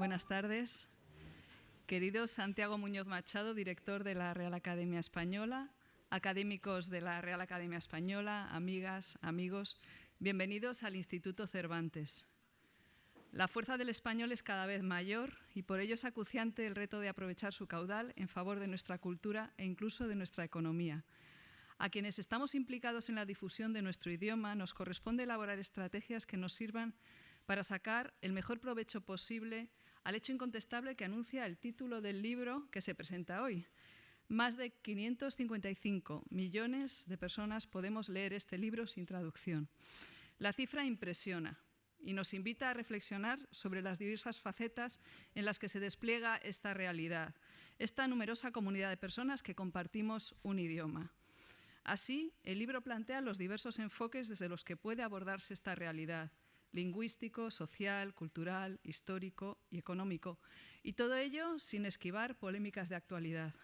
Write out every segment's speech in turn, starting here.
Buenas tardes. Querido Santiago Muñoz Machado, director de la Real Academia Española, académicos de la Real Academia Española, amigas, amigos, bienvenidos al Instituto Cervantes. La fuerza del español es cada vez mayor y por ello es acuciante el reto de aprovechar su caudal en favor de nuestra cultura e incluso de nuestra economía. A quienes estamos implicados en la difusión de nuestro idioma nos corresponde elaborar estrategias que nos sirvan para sacar el mejor provecho posible al hecho incontestable que anuncia el título del libro que se presenta hoy. Más de 555 millones de personas podemos leer este libro sin traducción. La cifra impresiona y nos invita a reflexionar sobre las diversas facetas en las que se despliega esta realidad, esta numerosa comunidad de personas que compartimos un idioma. Así, el libro plantea los diversos enfoques desde los que puede abordarse esta realidad: lingüístico, social, cultural, histórico y económico, y todo ello sin esquivar polémicas de actualidad.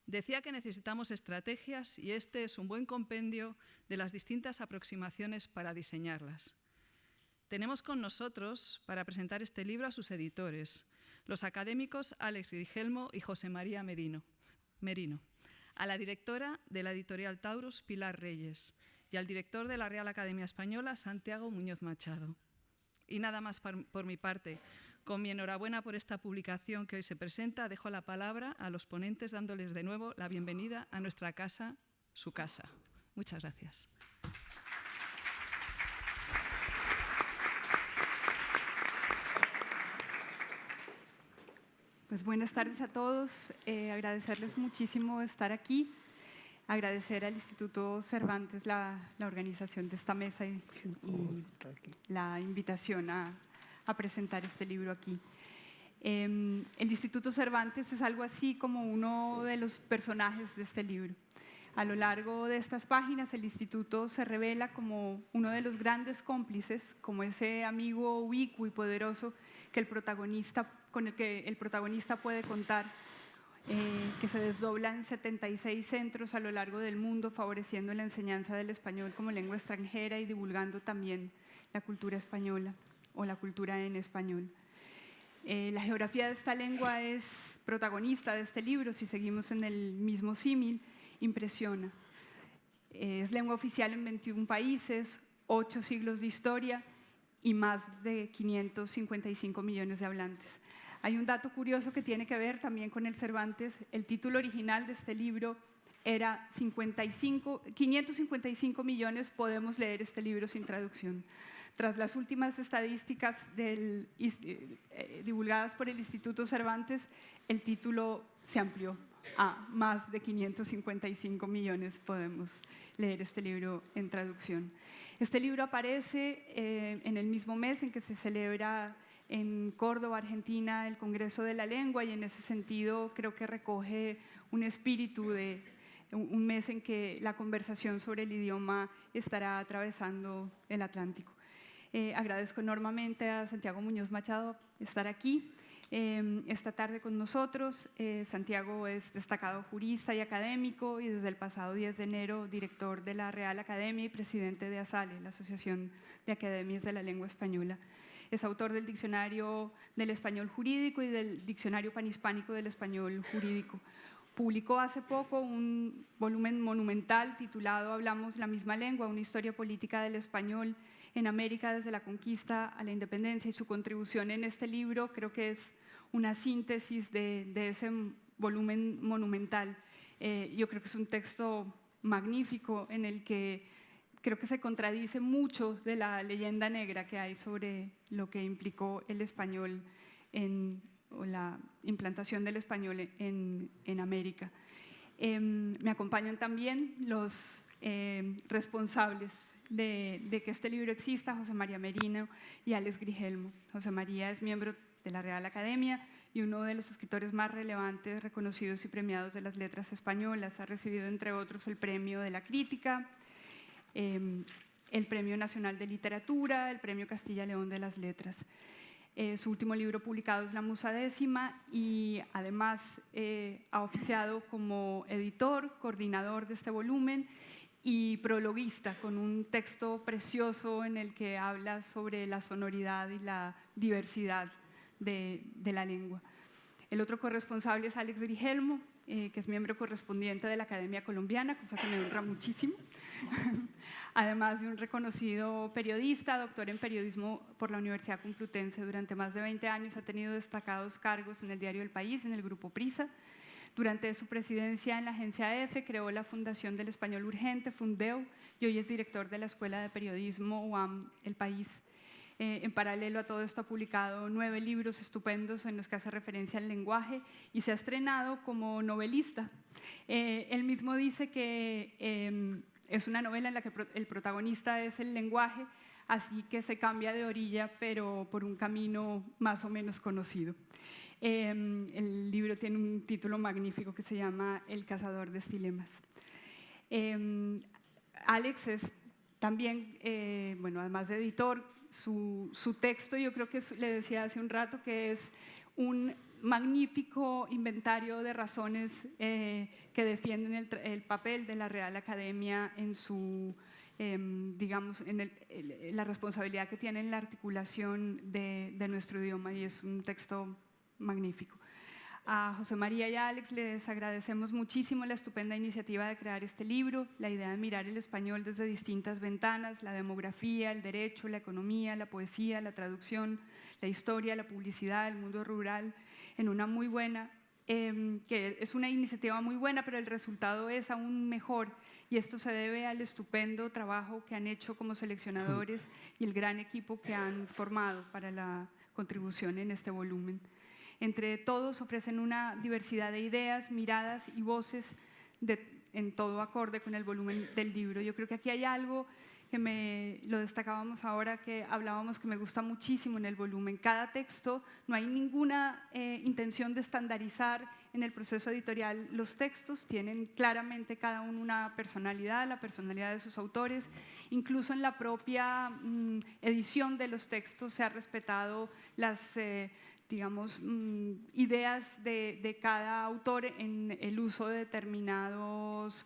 Decía que necesitamos estrategias y este es un buen compendio de las distintas aproximaciones para diseñarlas. Tenemos con nosotros, para presentar este libro, a sus editores, los académicos Alex Grigelmo y José María Merino, a la directora de la editorial Taurus, Pilar Reyes, y al director de la Real Academia Española, Santiago Muñoz Machado. Y nada más por mi parte. Con mi enhorabuena por esta publicación que hoy se presenta, dejo la palabra a los ponentes dándoles de nuevo la bienvenida a nuestra casa, su casa. Muchas gracias. Pues buenas tardes a todos. Agradecerles muchísimo estar aquí. Agradecer al Instituto Cervantes la organización de esta mesa y la invitación a presentar este libro aquí. El Instituto Cervantes es algo así como uno de los personajes de este libro. A lo largo de estas páginas, el Instituto se revela como uno de los grandes cómplices, como ese amigo ubicuo y poderoso con el que el protagonista puede contar, que se desdobla en 76 centros a lo largo del mundo, favoreciendo la enseñanza del español como lengua extranjera y divulgando también la cultura española o la cultura en español. La geografía de esta lengua es protagonista de este libro, si seguimos en el mismo símil, impresiona. Es lengua oficial en 21 países, 8 siglos de historia y más de 555 millones de hablantes. Hay un dato curioso que tiene que ver también con el Cervantes. El título original de este libro era 555 millones, podemos leer este libro sin traducción. Tras las últimas estadísticas divulgadas por el Instituto Cervantes, el título se amplió a más de 555 millones, podemos leer este libro en traducción. Este libro aparece en el mismo mes en que se celebra en Córdoba, Argentina, el Congreso de la Lengua, y en ese sentido creo que recoge un espíritu de un mes en que la conversación sobre el idioma estará atravesando el Atlántico. Agradezco enormemente a Santiago Muñoz Machado estar aquí esta tarde con nosotros. Santiago es destacado jurista y académico y desde el pasado 10 de enero director de la Real Academia y presidente de ASALE, la Asociación de Academias de la Lengua Española. Es autor del Diccionario del Español Jurídico y del Diccionario Panhispánico del Español Jurídico. Publicó hace poco un volumen monumental titulado Hablamos la misma lengua, una historia política del español en América desde la conquista a la independencia, y su contribución en este libro creo que es una síntesis de ese volumen monumental. Yo creo que es un texto magnífico en el que creo que se contradice mucho de la leyenda negra que hay sobre lo que implicó el español o la implantación del español en América. Me acompañan también los responsables de que este libro exista, José María Merino y Alex Grigelmo. José María es miembro de la Real Academia y uno de los escritores más relevantes, reconocidos y premiados de las letras españolas. Ha recibido, entre otros, el Premio de la Crítica, el Premio Nacional de Literatura, el Premio Castilla León de las Letras. Su último libro publicado es La Musa Décima y además ha oficiado como editor, coordinador de este volumen y prologuista, con un texto precioso en el que habla sobre la sonoridad y la diversidad de la lengua. El otro corresponsable es Alex Grigelmo, que es miembro correspondiente de la Academia Colombiana, cosa que me honra muchísimo. Además de un reconocido periodista, doctor en periodismo por la Universidad Complutense. Durante más de 20 años ha tenido destacados cargos en el diario El País, en el Grupo Prisa. Durante su presidencia en la agencia EFE creó la Fundación del Español Urgente, Fundeu, y hoy es director de la Escuela de Periodismo UAM El País. En paralelo a todo esto ha publicado 9 libros estupendos en los que hace referencia al lenguaje y se ha estrenado como novelista. Él mismo dice que es una novela en la que el protagonista es el lenguaje, así que se cambia de orilla, pero por un camino más o menos conocido. El libro tiene un título magnífico que se llama El cazador de estilemas. Alex es también, bueno, además de editor, su texto, yo creo que le decía hace un rato que es un magnífico inventario de razones que defienden el papel de la Real Academia en su, digamos, en la responsabilidad que tiene en la articulación de nuestro idioma, y es un texto magnífico. A José María y a Alex les agradecemos muchísimo la estupenda iniciativa de crear este libro, la idea de mirar el español desde distintas ventanas, la demografía, el derecho, la economía, la poesía, la traducción, la historia, la publicidad, el mundo rural, en una muy buena, que es una iniciativa muy buena, pero el resultado es aún mejor, y esto se debe al estupendo trabajo que han hecho como seleccionadores y el gran equipo que han formado para la contribución en este volumen. Entre todos ofrecen una diversidad de ideas, miradas y voces en todo acorde con el volumen del libro. Yo creo que aquí hay algo que lo destacábamos ahora, que hablábamos, que me gusta muchísimo en el volumen. Cada texto, no hay ninguna intención de estandarizar en el proceso editorial los textos, tienen claramente cada uno una personalidad, la personalidad de sus autores. Incluso en la propia edición de los textos se ha respetado las digamos, ideas de cada autor en el uso de determinados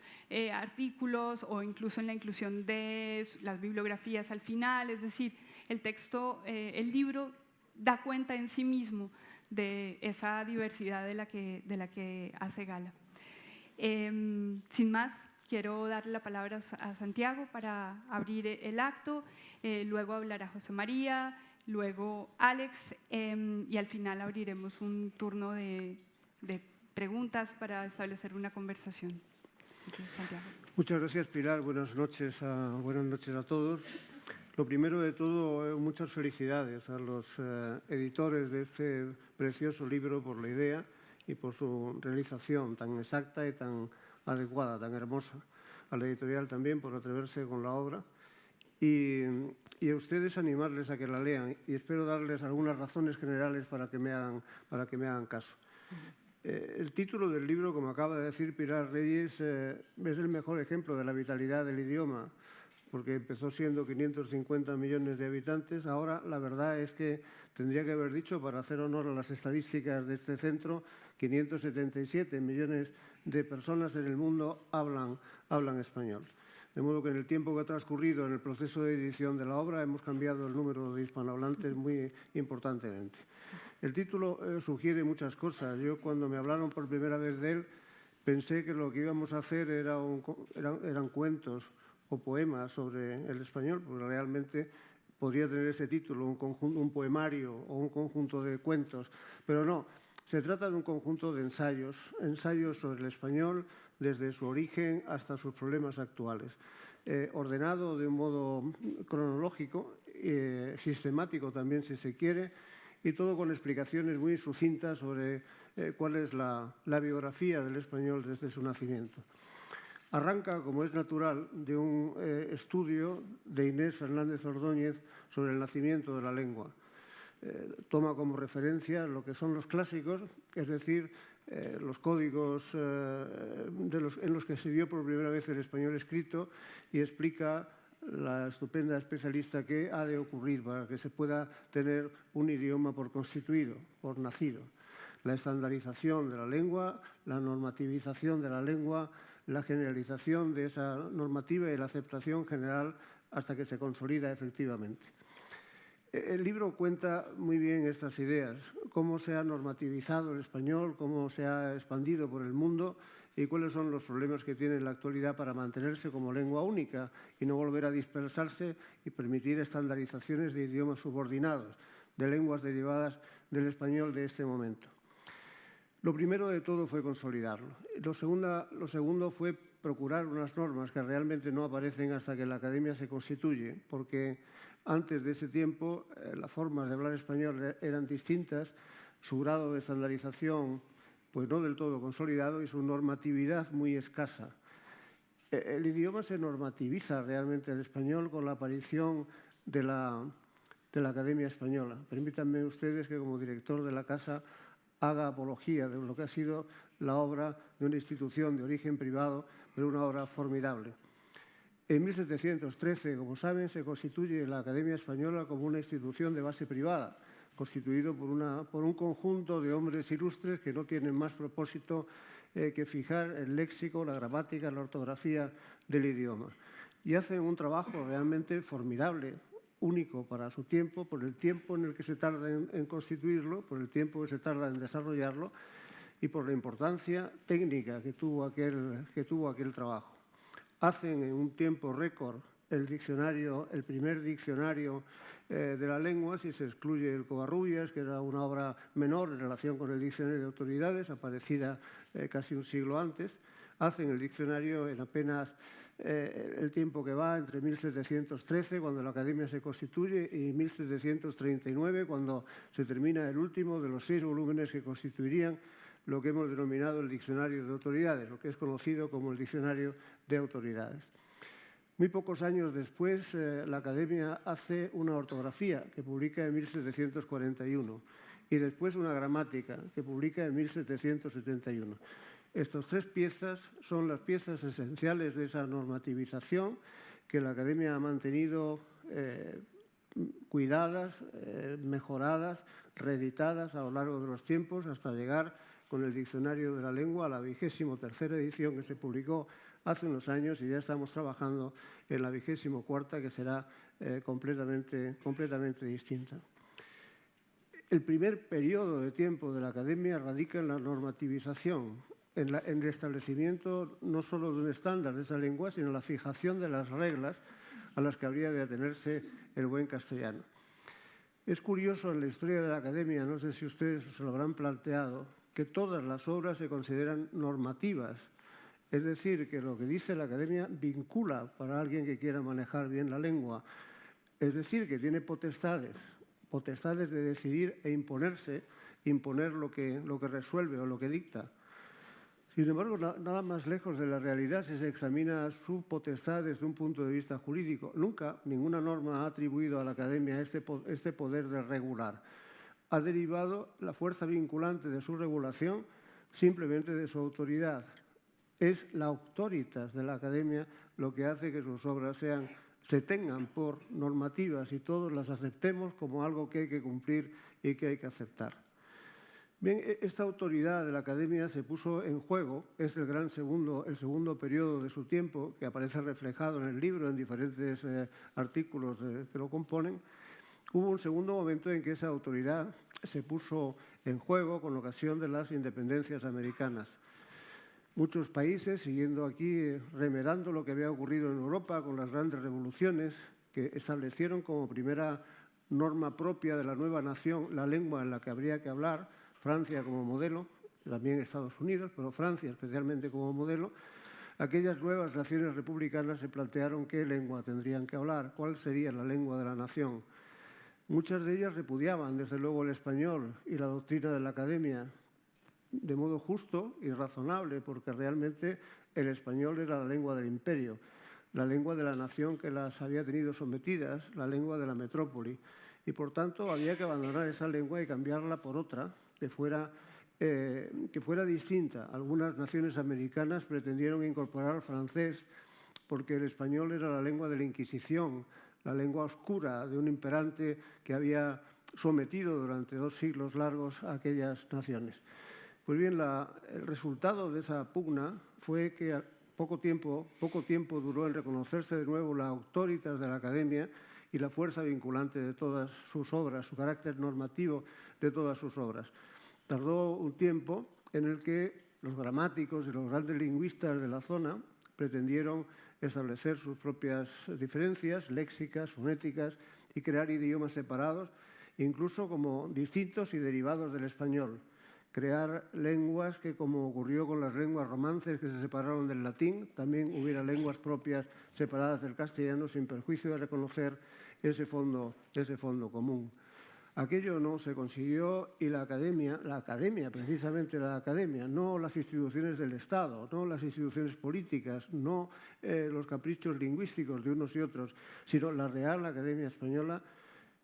artículos o incluso en la inclusión de las bibliografías al final. Es decir, el texto, el libro da cuenta en sí mismo de esa diversidad de la que hace gala. Sin más, quiero darle la palabra a Santiago para abrir el acto, luego hablará José María, luego Alex, y al final abriremos un turno de preguntas para establecer una conversación. Santiago. Muchas gracias, Pilar. Buenas noches a todos. Lo primero de todo, muchas felicidades a los editores de este precioso libro por la idea y por su realización tan exacta y tan adecuada, tan hermosa. A la editorial también por atreverse con la obra. Y a ustedes animarles a que la lean, y espero darles algunas razones generales para que me hagan caso. El título del libro, como acaba de decir Pilar Reyes, es el mejor ejemplo de la vitalidad del idioma, porque empezó siendo 550 millones de habitantes. Ahora la verdad es que tendría que haber dicho, para hacer honor a las estadísticas de este centro, 577 millones de personas en el mundo hablan español. De modo que en el tiempo que ha transcurrido en el proceso de edición de la obra hemos cambiado el número de hispanohablantes muy importantemente. El título sugiere muchas cosas. Yo, cuando me hablaron por primera vez de él, pensé que lo que íbamos a hacer eran cuentos o poemas sobre el español, porque realmente podría tener ese título, un poemario o un conjunto de cuentos, pero no. Se trata de un conjunto de ensayos sobre el español, desde su origen hasta sus problemas actuales, ordenado de un modo cronológico, sistemático también, si se quiere, y todo con explicaciones muy sucintas sobre cuál es la biografía del español desde su nacimiento. Arranca, como es natural, de un estudio de Inés Fernández Ordóñez sobre el nacimiento de la lengua. Toma como referencia lo que son los clásicos, es decir, los códigos en los que se vio por primera vez el español escrito, y explica la estupenda especialista qué ha de ocurrir para que se pueda tener un idioma por constituido, por nacido. La estandarización de la lengua, la normativización de la lengua, la generalización de esa normativa y la aceptación general hasta que se consolida efectivamente. El libro cuenta muy bien estas ideas, cómo se ha normativizado el español, cómo se ha expandido por el mundo y cuáles son los problemas que tiene en la actualidad para mantenerse como lengua única y no volver a dispersarse y permitir estandarizaciones de idiomas subordinados, de lenguas derivadas del español de este momento. Lo primero de todo fue consolidarlo. Lo segundo fue procurar unas normas que realmente no aparecen hasta que la academia se constituye, porque antes de ese tiempo las formas de hablar español eran distintas, su grado de estandarización pues no del todo consolidado y su normatividad muy escasa. El idioma se normativiza realmente el español con la aparición de la Academia Española. Permítanme ustedes que como director de la Casa haga apología de lo que ha sido la obra de una institución de origen privado, pero una obra formidable. En 1713, como saben, se constituye la Academia Española como una institución de base privada, constituido por un conjunto de hombres ilustres que no tienen más propósito que fijar el léxico, la gramática, la ortografía del idioma. Y hacen un trabajo realmente formidable, único para su tiempo, por el tiempo en el que se tarda en constituirlo, por el tiempo que se tarda en desarrollarlo y por la importancia técnica que tuvo aquel trabajo. Hacen en un tiempo récord el primer diccionario de la lengua, si se excluye el Covarrubias, que era una obra menor en relación con el diccionario de autoridades, aparecida casi un siglo antes. Hacen el diccionario en apenas el tiempo que va entre 1713, cuando la Academia se constituye, y 1739, cuando se termina el último de los 6 volúmenes que constituirían lo que hemos denominado el Diccionario de Autoridades, lo que es conocido como el Diccionario de Autoridades. Muy pocos años después, la Academia hace una ortografía que publica en 1741 y después una gramática que publica en 1771. Estas 3 piezas son las piezas esenciales de esa normativización que la Academia ha mantenido cuidadas, mejoradas, reeditadas a lo largo de los tiempos hasta llegar con el Diccionario de la Lengua a la 23ª edición que se publicó hace unos años y ya estamos trabajando en la 24ª que será completamente distinta. El primer periodo de tiempo de la Academia radica en la normativización, en el establecimiento no solo de un estándar de esa lengua, sino en la fijación de las reglas a las que habría de atenerse el buen castellano. Es curioso en la historia de la Academia, no sé si ustedes se lo habrán planteado, que todas las obras se consideran normativas. Es decir, que lo que dice la Academia vincula para alguien que quiera manejar bien la lengua. Es decir, que tiene potestades de decidir e imponer lo que resuelve o lo que dicta. Sin embargo, nada más lejos de la realidad si se examina su potestad desde un punto de vista jurídico. Nunca ninguna norma ha atribuido a la Academia este poder de regular. Ha derivado la fuerza vinculante de su regulación simplemente de su autoridad. Es la auctoritas de la Academia lo que hace que sus obras se tengan por normativas y todos las aceptemos como algo que hay que cumplir y que hay que aceptar. Bien, esta autoridad de la Academia se puso en juego, es el segundo periodo de su tiempo, que aparece reflejado en el libro en diferentes artículos que lo componen. Hubo un segundo momento en que esa autoridad se puso en juego con ocasión de las independencias americanas. Muchos países, siguiendo aquí, remedando lo que había ocurrido en Europa con las grandes revoluciones, que establecieron como primera norma propia de la nueva nación la lengua en la que habría que hablar, Francia como modelo, también Estados Unidos, pero Francia especialmente como modelo. Aquellas nuevas naciones republicanas se plantearon qué lengua tendrían que hablar, cuál sería la lengua de la nación. Muchas de ellas repudiaban, desde luego, el español y la doctrina de la Academia, de modo justo y razonable, porque realmente el español era la lengua del imperio, la lengua de la nación que las había tenido sometidas, la lengua de la metrópoli. Y, por tanto, había que abandonar esa lengua y cambiarla por otra que fuera distinta. Algunas naciones americanas pretendieron incorporar el francés porque el español era la lengua de la Inquisición, la lengua oscura de un imperante que había sometido durante 2 siglos largos a aquellas naciones. Pues bien, el resultado de esa pugna fue que poco tiempo duró en reconocerse de nuevo la autoritas de la Academia y la fuerza vinculante de todas sus obras, su carácter normativo de todas sus obras. Tardó un tiempo en el que los gramáticos y los grandes lingüistas de la zona pretendieron establecer sus propias diferencias léxicas, fonéticas y crear idiomas separados, incluso como distintos y derivados del español. Crear lenguas que, como ocurrió con las lenguas romances que se separaron del latín, también hubiera lenguas propias separadas del castellano sin perjuicio de reconocer ese fondo común. Aquello no se consiguió y la academia, precisamente la academia, no las instituciones del Estado, no las instituciones políticas, no los caprichos lingüísticos de unos y otros, sino la Real Academia Española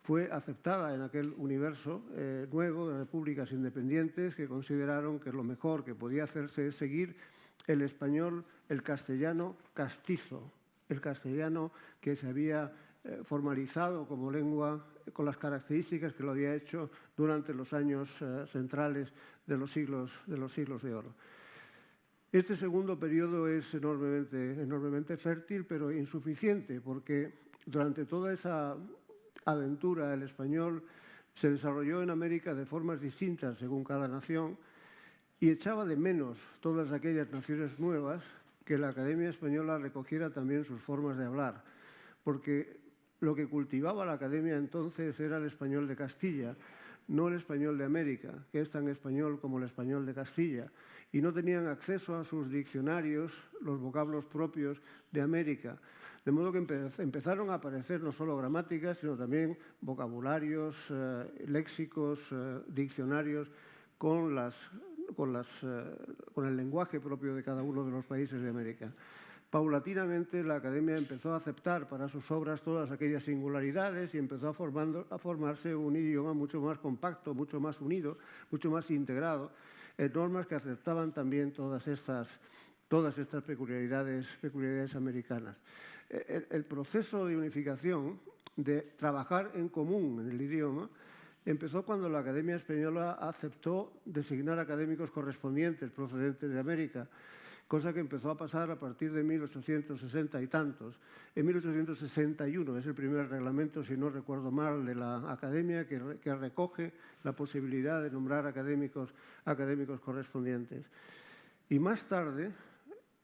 fue aceptada en aquel universo nuevo de repúblicas independientes que consideraron que lo mejor que podía hacerse es seguir el español, el castellano castizo, el castellano que se había formalizado como lengua con las características que lo había hecho durante los años centrales de los siglos de oro. Este segundo periodo es enormemente fértil, pero insuficiente, porque durante toda esa aventura el español se desarrolló en América de formas distintas según cada nación y echaba de menos todas aquellas naciones nuevas que la Academia Española recogiera también sus formas de hablar, porque lo que cultivaba la Academia entonces era el español de Castilla, no el español de América, que es tan español como el español de Castilla, y no tenían acceso a sus diccionarios, los vocablos propios de América. De modo que empezaron a aparecer no solo gramáticas, sino también vocabularios, léxicos, diccionarios con el lenguaje propio de cada uno de los países de América. Paulatinamente la Academia empezó a aceptar para sus obras todas aquellas singularidades y empezó a formarse un idioma mucho más compacto, mucho más unido, mucho más integrado, en normas que aceptaban también todas estas peculiaridades americanas. El proceso de unificación, de trabajar en común en el idioma, empezó cuando la Academia Española aceptó designar académicos correspondientes procedentes de América, cosa que empezó a pasar a partir de 1860 y tantos. En 1861 es el primer reglamento, si no recuerdo mal, de la Academia que recoge la posibilidad de nombrar académicos correspondientes. Y más tarde,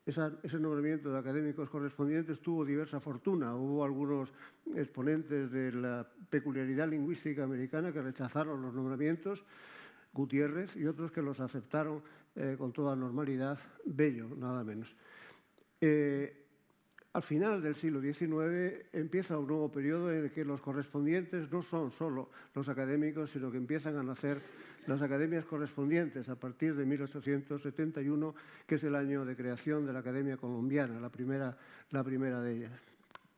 ese nombramiento de académicos correspondientes tuvo diversa fortuna. Hubo algunos exponentes de la peculiaridad lingüística americana que rechazaron los nombramientos, Gutiérrez, y otros que los aceptaron con toda normalidad, Bello, nada menos. Al final del siglo XIX empieza un nuevo periodo en el que los correspondientes no son solo los académicos, sino que empiezan a nacer las academias correspondientes a partir de 1871, que es el año de creación de la Academia Colombiana, la primera de ellas.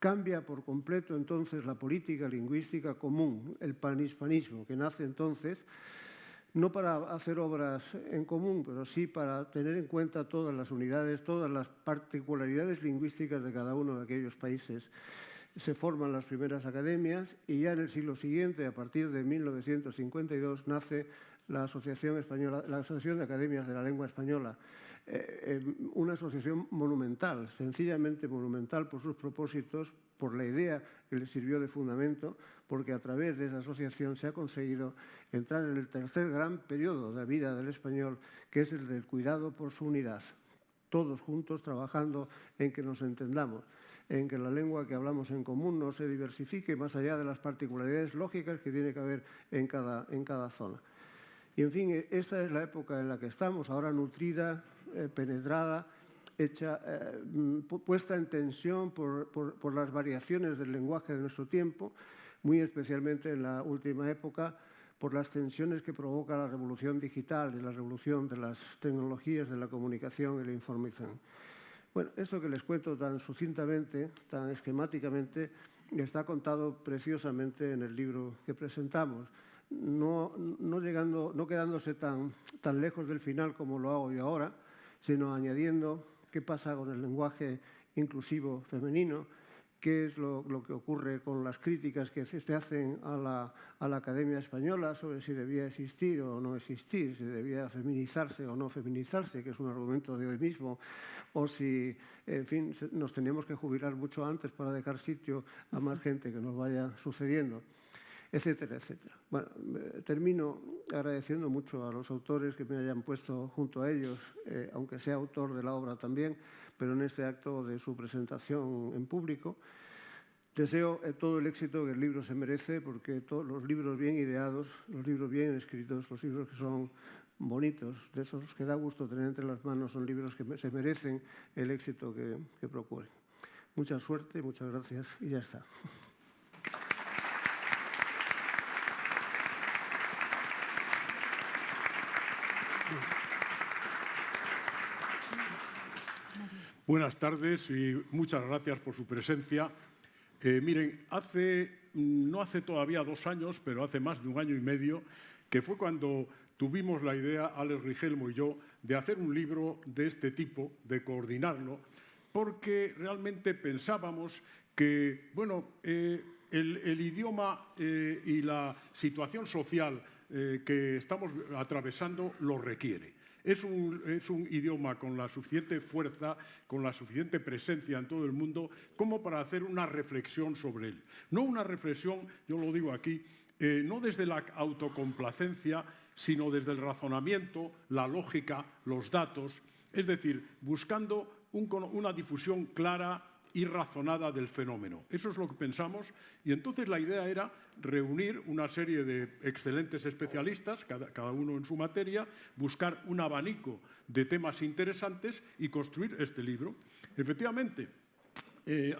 Cambia por completo entonces la política lingüística común, el panhispanismo, que nace entonces no para hacer obras en común, pero sí para tener en cuenta todas las unidades, todas las particularidades lingüísticas de cada uno de aquellos países. Se forman las primeras academias y ya en el siglo siguiente, a partir de 1952, nace la Asociación de Academias de la Lengua Española, una asociación monumental, sencillamente monumental por sus propósitos, por la idea que le sirvió de fundamento, porque a través de esa asociación se ha conseguido entrar en el tercer gran periodo de la vida del español, que es el del cuidado por su unidad. Todos juntos trabajando en que nos entendamos, en que la lengua que hablamos en común no se diversifique más allá de las particularidades lógicas que tiene que haber en cada zona. Y, en fin, esta es la época en la que estamos, ahora nutrida, penetrada, puesta en tensión por las variaciones del lenguaje de nuestro tiempo, muy especialmente en la última época, por las tensiones que provoca la revolución digital y la revolución de las tecnologías de la comunicación y la información. Bueno, esto que les cuento tan sucintamente, tan esquemáticamente, está contado preciosamente en el libro que presentamos, no quedándose tan lejos del final como lo hago yo ahora, sino añadiendo qué pasa con el lenguaje inclusivo femenino, qué es lo que ocurre con las críticas que se hacen a la Academia Española sobre si debía existir o no existir, si debía feminizarse o no feminizarse, que es un argumento de hoy mismo, o si, en fin, nos teníamos que jubilar mucho antes para dejar sitio a más gente que nos vaya sucediendo, etcétera, etcétera. Bueno, termino agradeciendo mucho a los autores que me hayan puesto junto a ellos, aunque sea autor de la obra también, pero en este acto de su presentación en público. Deseo todo el éxito que el libro se merece, porque todos los libros bien ideados, los libros bien escritos, los libros que son bonitos, de esos que da gusto tener entre las manos, son libros que se merecen el éxito que procuren. Mucha suerte, muchas gracias y ya está. Buenas tardes y muchas gracias por su presencia. Miren, no hace todavía 2 años, pero hace más de 1 año y medio, que fue cuando tuvimos la idea, Alex Rigelmo y yo, de hacer un libro de este tipo, de coordinarlo, porque realmente pensábamos que, bueno, el idioma y la situación social que estamos atravesando lo requiere. Es un idioma con la suficiente fuerza, con la suficiente presencia en todo el mundo, como para hacer una reflexión sobre él. No una reflexión, yo lo digo aquí, no desde la autocomplacencia, sino desde el razonamiento, la lógica, los datos, es decir, buscando una difusión clara y razonada del fenómeno. Eso es lo que pensamos, y entonces la idea era reunir una serie de excelentes especialistas, cada uno en su materia, buscar un abanico de temas interesantes y construir este libro. Efectivamente,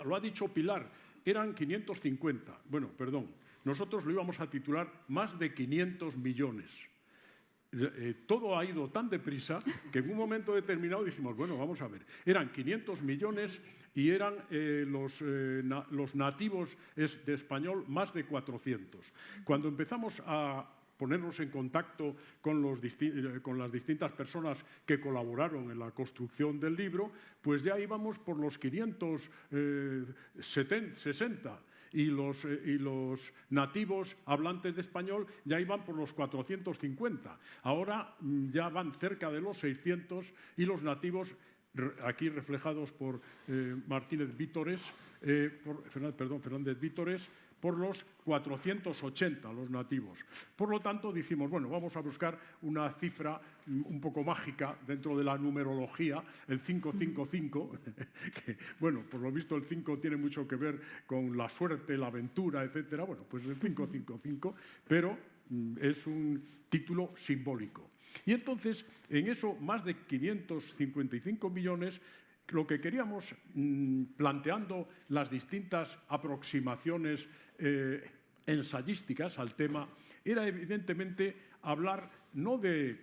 lo ha dicho Pilar, eran 550. Bueno, perdón, nosotros lo íbamos a titular Más de 500 millones. Todo ha ido tan deprisa que en un momento determinado dijimos, bueno, vamos a ver, eran 500 millones y eran los nativos de español más de 400. Cuando empezamos a ponernos en contacto con las distintas personas que colaboraron en la construcción del libro, pues ya íbamos por los 560. Y los nativos hablantes de español ya iban por los 450. Ahora ya van cerca de los 600 y los nativos, aquí reflejados por Fernández Vítores, por los 480, los nativos. Por lo tanto, dijimos, bueno, vamos a buscar una cifra un poco mágica dentro de la numerología, el 555, que, bueno, por lo visto el 5 tiene mucho que ver con la suerte, la aventura, etcétera. Bueno, pues el 555, pero es un título simbólico. Y entonces, en eso, más de 555 millones, lo que queríamos, planteando las distintas aproximaciones ensayísticas al tema, era evidentemente hablar no de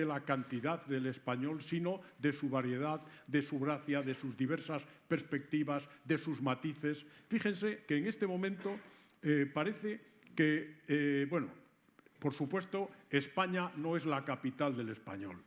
la cantidad del español, sino de su variedad, de su gracia, de sus diversas perspectivas, de sus matices. Fíjense que en este momento parece que, bueno, por supuesto, España no es la capital del español.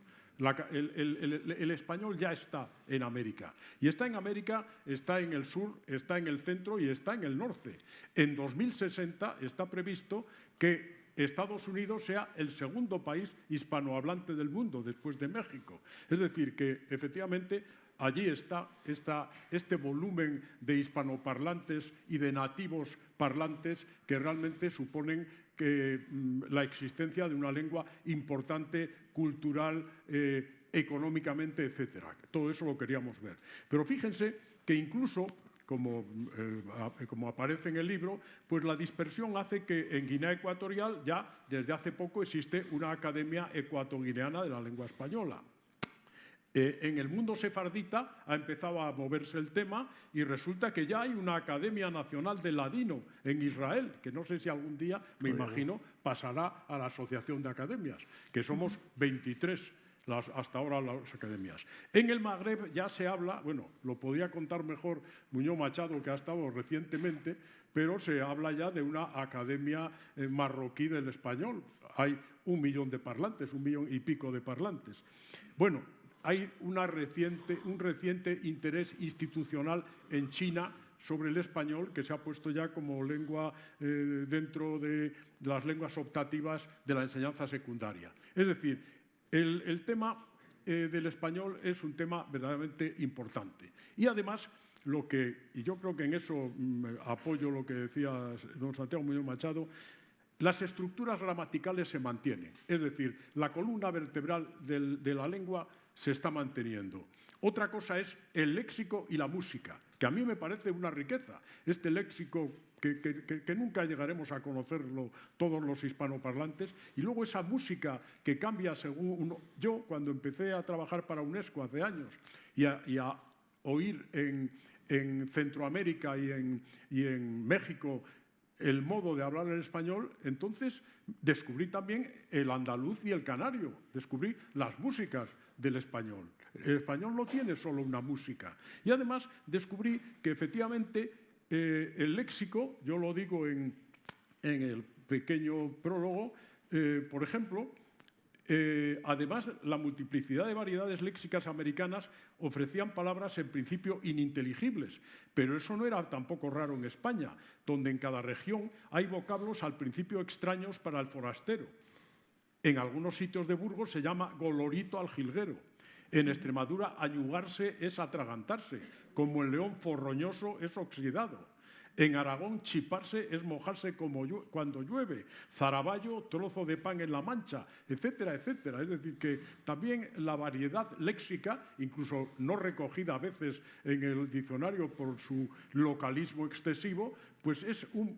El español ya está en América. Y está en América, está en el sur, está en el centro y está en el norte. En 2060 está previsto que Estados Unidos sea el segundo país hispanohablante del mundo, después de México. Es decir, que efectivamente allí está este volumen de hispanoparlantes y de nativos parlantes que realmente suponen que la existencia de una lengua importante, cultural, económicamente, etcétera. Todo eso lo queríamos ver. Pero fíjense que incluso, como aparece en el libro, pues la dispersión hace que en Guinea Ecuatorial ya desde hace poco existe una Academia Ecuatoguineana de la Lengua Española. En el mundo sefardita ha empezado a moverse el tema y resulta que ya hay una Academia Nacional de Ladino en Israel, que no sé si algún día, me imagino, pasará a la Asociación de Academias, que somos 23 hasta ahora las academias. En el Magreb ya se habla, bueno, lo podría contar mejor Muñoz Machado, que ha estado recientemente, pero se habla ya de una academia marroquí del español. Hay 1 millón de parlantes, 1 millón y pico de parlantes. Bueno, hay un reciente interés institucional en China sobre el español que se ha puesto ya como lengua dentro de las lenguas optativas de la enseñanza secundaria. Es decir, el tema del español es un tema verdaderamente importante. Y además, y yo creo que en eso apoyo lo que decía don Santiago Muñoz Machado, las estructuras gramaticales se mantienen. Es decir, la columna vertebral de la lengua se está manteniendo. Otra cosa es el léxico y la música, que a mí me parece una riqueza. Este léxico que nunca llegaremos a conocerlo todos los hispanoparlantes, y luego esa música que cambia según uno. Yo, cuando empecé a trabajar para UNESCO hace años y a oír en Centroamérica y en México el modo de hablar el español, entonces descubrí también el andaluz y el canario, descubrí las músicas del español. El español no tiene solo una música. Y además descubrí que efectivamente el léxico, yo lo digo en el pequeño prólogo, por ejemplo, además, la multiplicidad de variedades léxicas americanas ofrecían palabras en principio ininteligibles, pero eso no era tampoco raro en España, donde en cada región hay vocablos al principio extraños para el forastero. En algunos sitios de Burgos se llama golorito al jilguero. En Extremadura, añugarse es atragantarse, como en León, forroñoso es oxidado. En Aragón, chiparse es mojarse cuando llueve. Zaraballo, trozo de pan en la mancha, etcétera, etcétera. Es decir, que también la variedad léxica, incluso no recogida a veces en el diccionario por su localismo excesivo, pues es un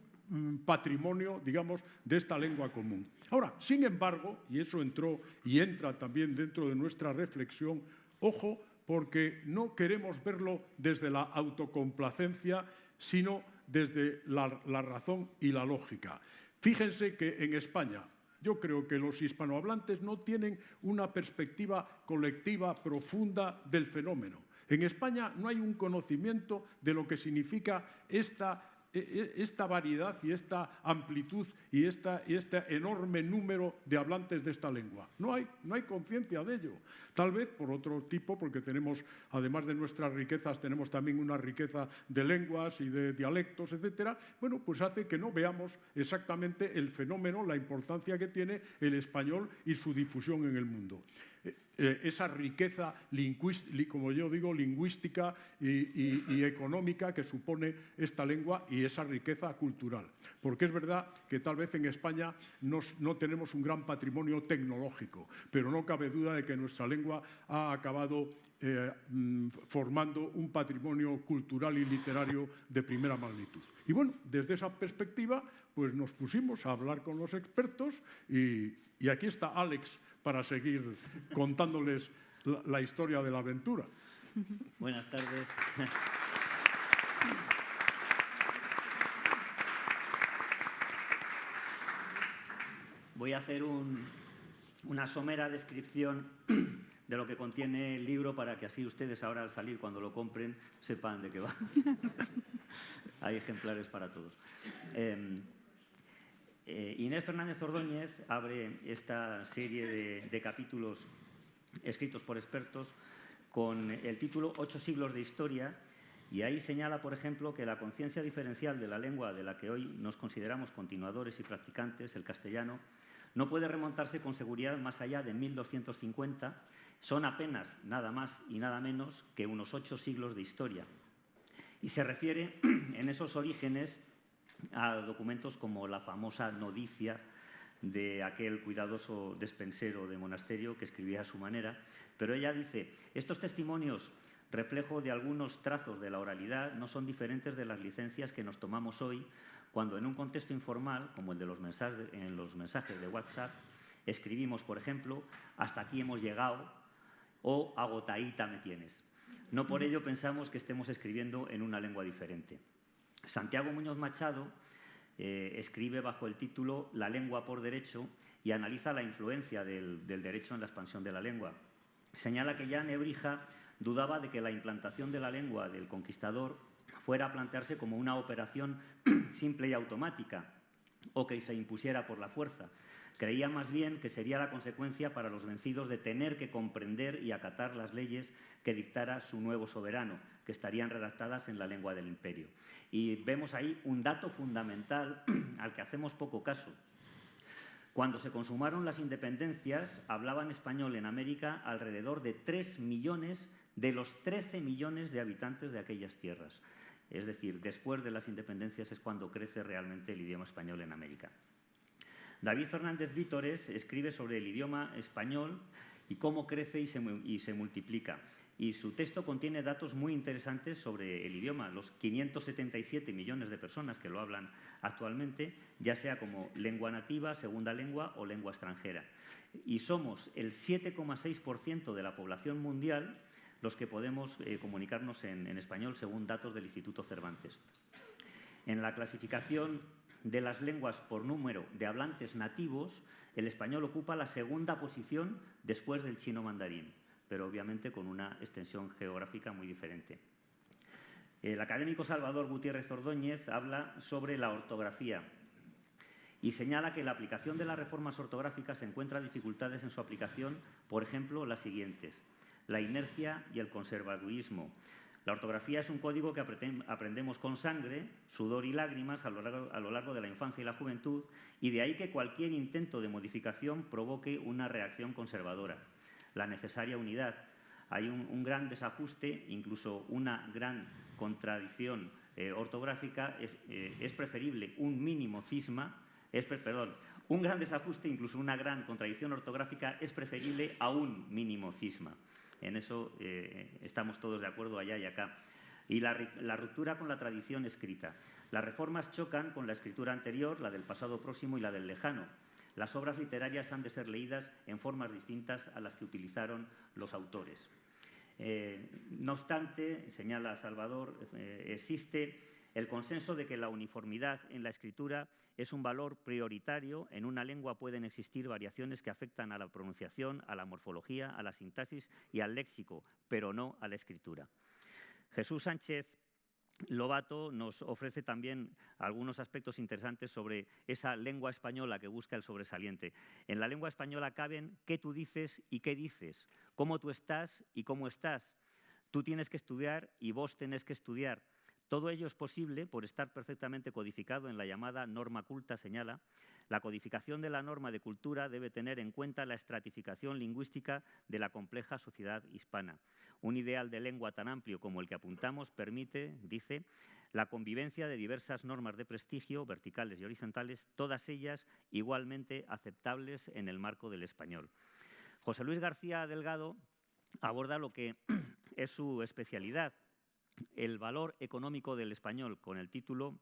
patrimonio, digamos, de esta lengua común. Ahora, sin embargo, y eso entró y entra también dentro de nuestra reflexión, ojo, porque no queremos verlo desde la autocomplacencia, sino desde la razón y la lógica. Fíjense que en España yo creo que los hispanohablantes no tienen una perspectiva colectiva profunda del fenómeno. En España no hay un conocimiento de lo que significa esta variedad y esta amplitud y este enorme número de hablantes de esta lengua. No hay conciencia de ello. Tal vez por otro tipo, porque tenemos, además de nuestras riquezas, tenemos también una riqueza de lenguas y de dialectos, etcétera. Bueno, pues hace que no veamos exactamente el fenómeno, la importancia que tiene el español y su difusión en el mundo. Esa riqueza, como yo digo, lingüística y económica que supone esta lengua y esa riqueza cultural. Porque es verdad que tal vez en España no tenemos un gran patrimonio tecnológico, pero no cabe duda de que nuestra lengua ha acabado formando un patrimonio cultural y literario de primera magnitud. Y bueno, desde esa perspectiva, pues nos pusimos a hablar con los expertos y aquí está Alex para seguir contándoles la historia de la aventura. Buenas tardes. Voy a hacer una somera descripción de lo que contiene el libro para que así ustedes ahora al salir, cuando lo compren, sepan de qué va. Hay ejemplares para todos. Inés Fernández Ordóñez abre esta serie de capítulos escritos por expertos con el título 8 siglos de historia, y ahí señala, por ejemplo, que la conciencia diferencial de la lengua de la que hoy nos consideramos continuadores y practicantes, el castellano, no puede remontarse con seguridad más allá de 1250, son apenas nada más y nada menos que unos 8 siglos de historia. Y se refiere en esos orígenes a documentos como la famosa Nodicia de aquel cuidadoso despensero de monasterio que escribía a su manera, pero ella dice: estos testimonios, reflejo de algunos trazos de la oralidad, no son diferentes de las licencias que nos tomamos hoy cuando en un contexto informal, como el de los mensajes de WhatsApp, escribimos, por ejemplo, hasta aquí hemos llegado o agotadita me tienes. No por ello pensamos que estemos escribiendo en una lengua diferente. Santiago Muñoz Machado escribe bajo el título La lengua por derecho y analiza la influencia del derecho en la expansión de la lengua. Señala que ya Nebrija dudaba de que la implantación de la lengua del conquistador fuera a plantearse como una operación simple y automática o que se impusiera por la fuerza, Creía más bien que sería la consecuencia para los vencidos de tener que comprender y acatar las leyes que dictara su nuevo soberano, que estarían redactadas en la lengua del imperio. Y vemos ahí un dato fundamental al que hacemos poco caso. Cuando se consumaron las independencias, hablaban español en América alrededor de 3 millones de los 13 millones de habitantes de aquellas tierras. Es decir, después de las independencias es cuando crece realmente el idioma español en América. David Fernández Vítores escribe sobre el idioma español y cómo crece y se multiplica. Y su texto contiene datos muy interesantes sobre el idioma, los 577 millones de personas que lo hablan actualmente, ya sea como lengua nativa, segunda lengua o lengua extranjera. Y somos el 7,6% de la población mundial los que podemos comunicarnos en español según datos del Instituto Cervantes. En la clasificación de las lenguas por número de hablantes nativos, el español ocupa la segunda posición después del chino mandarín, pero obviamente con una extensión geográfica muy diferente. El académico Salvador Gutiérrez Ordóñez habla sobre la ortografía y señala que la aplicación de las reformas ortográficas encuentra dificultades en su aplicación, por ejemplo, las siguientes: la inercia y el conservadurismo. La ortografía es un código que aprendemos con sangre, sudor y lágrimas a lo largo de la infancia y la juventud, y de ahí que cualquier intento de modificación provoque una reacción conservadora. La necesaria unidad. Hay un gran desajuste, incluso una gran contradicción ortográfica. Es preferible un mínimo cisma, un gran desajuste, incluso una gran contradicción ortográfica es preferible a un mínimo cisma. En eso estamos todos de acuerdo allá y acá. Y la ruptura con la tradición escrita. Las reformas chocan con la escritura anterior, la del pasado próximo y la del lejano. Las obras literarias han de ser leídas en formas distintas a las que utilizaron los autores. No obstante, señala Salvador, existe el consenso de que la uniformidad en la escritura es un valor prioritario. En una lengua pueden existir variaciones que afectan a la pronunciación, a la morfología, a la sintaxis y al léxico, pero no a la escritura. Jesús Sánchez Lobato nos ofrece también algunos aspectos interesantes sobre esa lengua española que busca el sobresaliente. En la lengua española caben qué tú dices y qué dices, cómo tú estás y cómo estás. Tú tienes que estudiar y vos tenés que estudiar. Todo ello es posible por estar perfectamente codificado en la llamada norma culta, señala. La codificación de la norma de cultura debe tener en cuenta la estratificación lingüística de la compleja sociedad hispana. Un ideal de lengua tan amplio como el que apuntamos permite, dice, la convivencia de diversas normas de prestigio, verticales y horizontales, todas ellas igualmente aceptables en el marco del español. José Luis García Delgado aborda lo que es su especialidad, el valor económico del español, con el título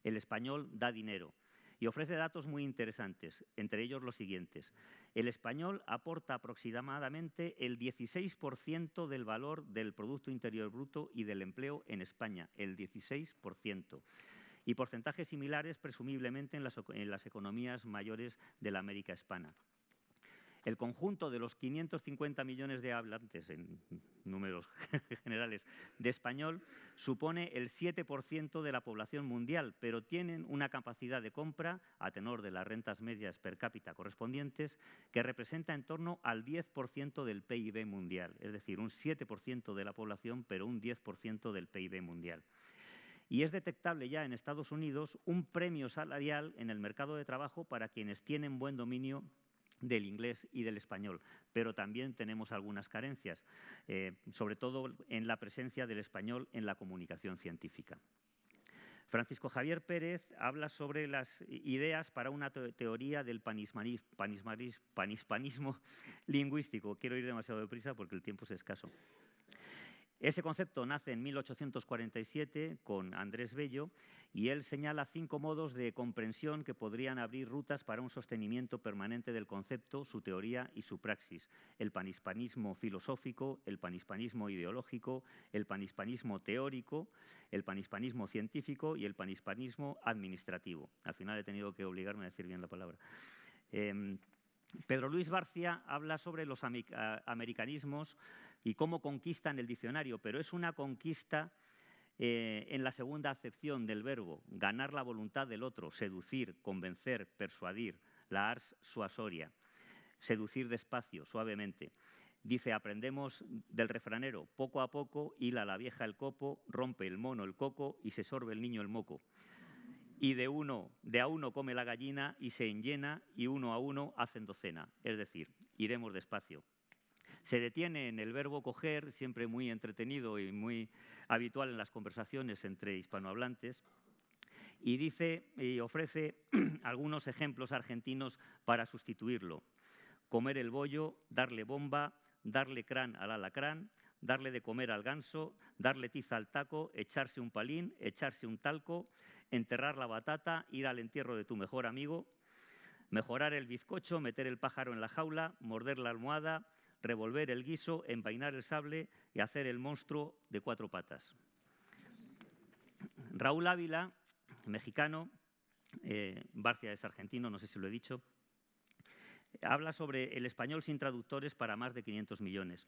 El español da dinero, y ofrece datos muy interesantes, entre ellos los siguientes. El español aporta aproximadamente el 16% del valor del Producto Interior Bruto y del empleo en España, el 16%. Y porcentajes similares presumiblemente en las economías mayores de la América hispana. El conjunto de los 550 millones de hablantes, en números generales, de español, supone el 7% de la población mundial, pero tienen una capacidad de compra, a tenor de las rentas medias per cápita correspondientes, que representa en torno al 10% del PIB mundial. Es decir, un 7% de la población, pero un 10% del PIB mundial. Y es detectable ya en Estados Unidos un premio salarial en el mercado de trabajo para quienes tienen buen dominio del inglés y del español, pero también tenemos algunas carencias, sobre todo en la presencia del español en la comunicación científica. Francisco Javier Pérez habla sobre las ideas para una teoría del panhispanismo lingüístico. Quiero ir demasiado deprisa porque el tiempo es escaso. Ese concepto nace en 1847 con Andrés Bello y él señala 5 modos de comprensión que podrían abrir rutas para un sostenimiento permanente del concepto, su teoría y su praxis. El panhispanismo filosófico, el panhispanismo ideológico, el panhispanismo teórico, el panhispanismo científico y el panhispanismo administrativo. Al final he tenido que obligarme a decir bien la palabra. Pedro Luis Barcia habla sobre los americanismos y cómo conquistan el diccionario, pero es una conquista en la segunda acepción del verbo, ganar la voluntad del otro, seducir, convencer, persuadir. la ars suasoria, seducir despacio, suavemente. Dice, aprendemos del refranero, poco a poco hila la vieja el copo, rompe el mono el coco y se sorbe el niño el moco. Y de a uno come la gallina y se enllena y uno a uno hacen docena. Es decir, iremos despacio. Se detiene en el verbo coger, siempre muy entretenido y muy habitual en las conversaciones entre hispanohablantes, y dice y ofrece algunos ejemplos argentinos para sustituirlo. Comer el bollo, darle bomba, darle crán al alacrán, darle de comer al ganso, darle tiza al taco, echarse un palín, echarse un talco, enterrar la batata, ir al entierro de tu mejor amigo, mejorar el bizcocho, meter el pájaro en la jaula, morder la almohada, revolver el guiso, envainar el sable y hacer el monstruo de 4 patas. Raúl Ávila, mexicano, Barcia es argentino, no sé si lo he dicho, habla sobre el español sin traductores para más de 500 millones.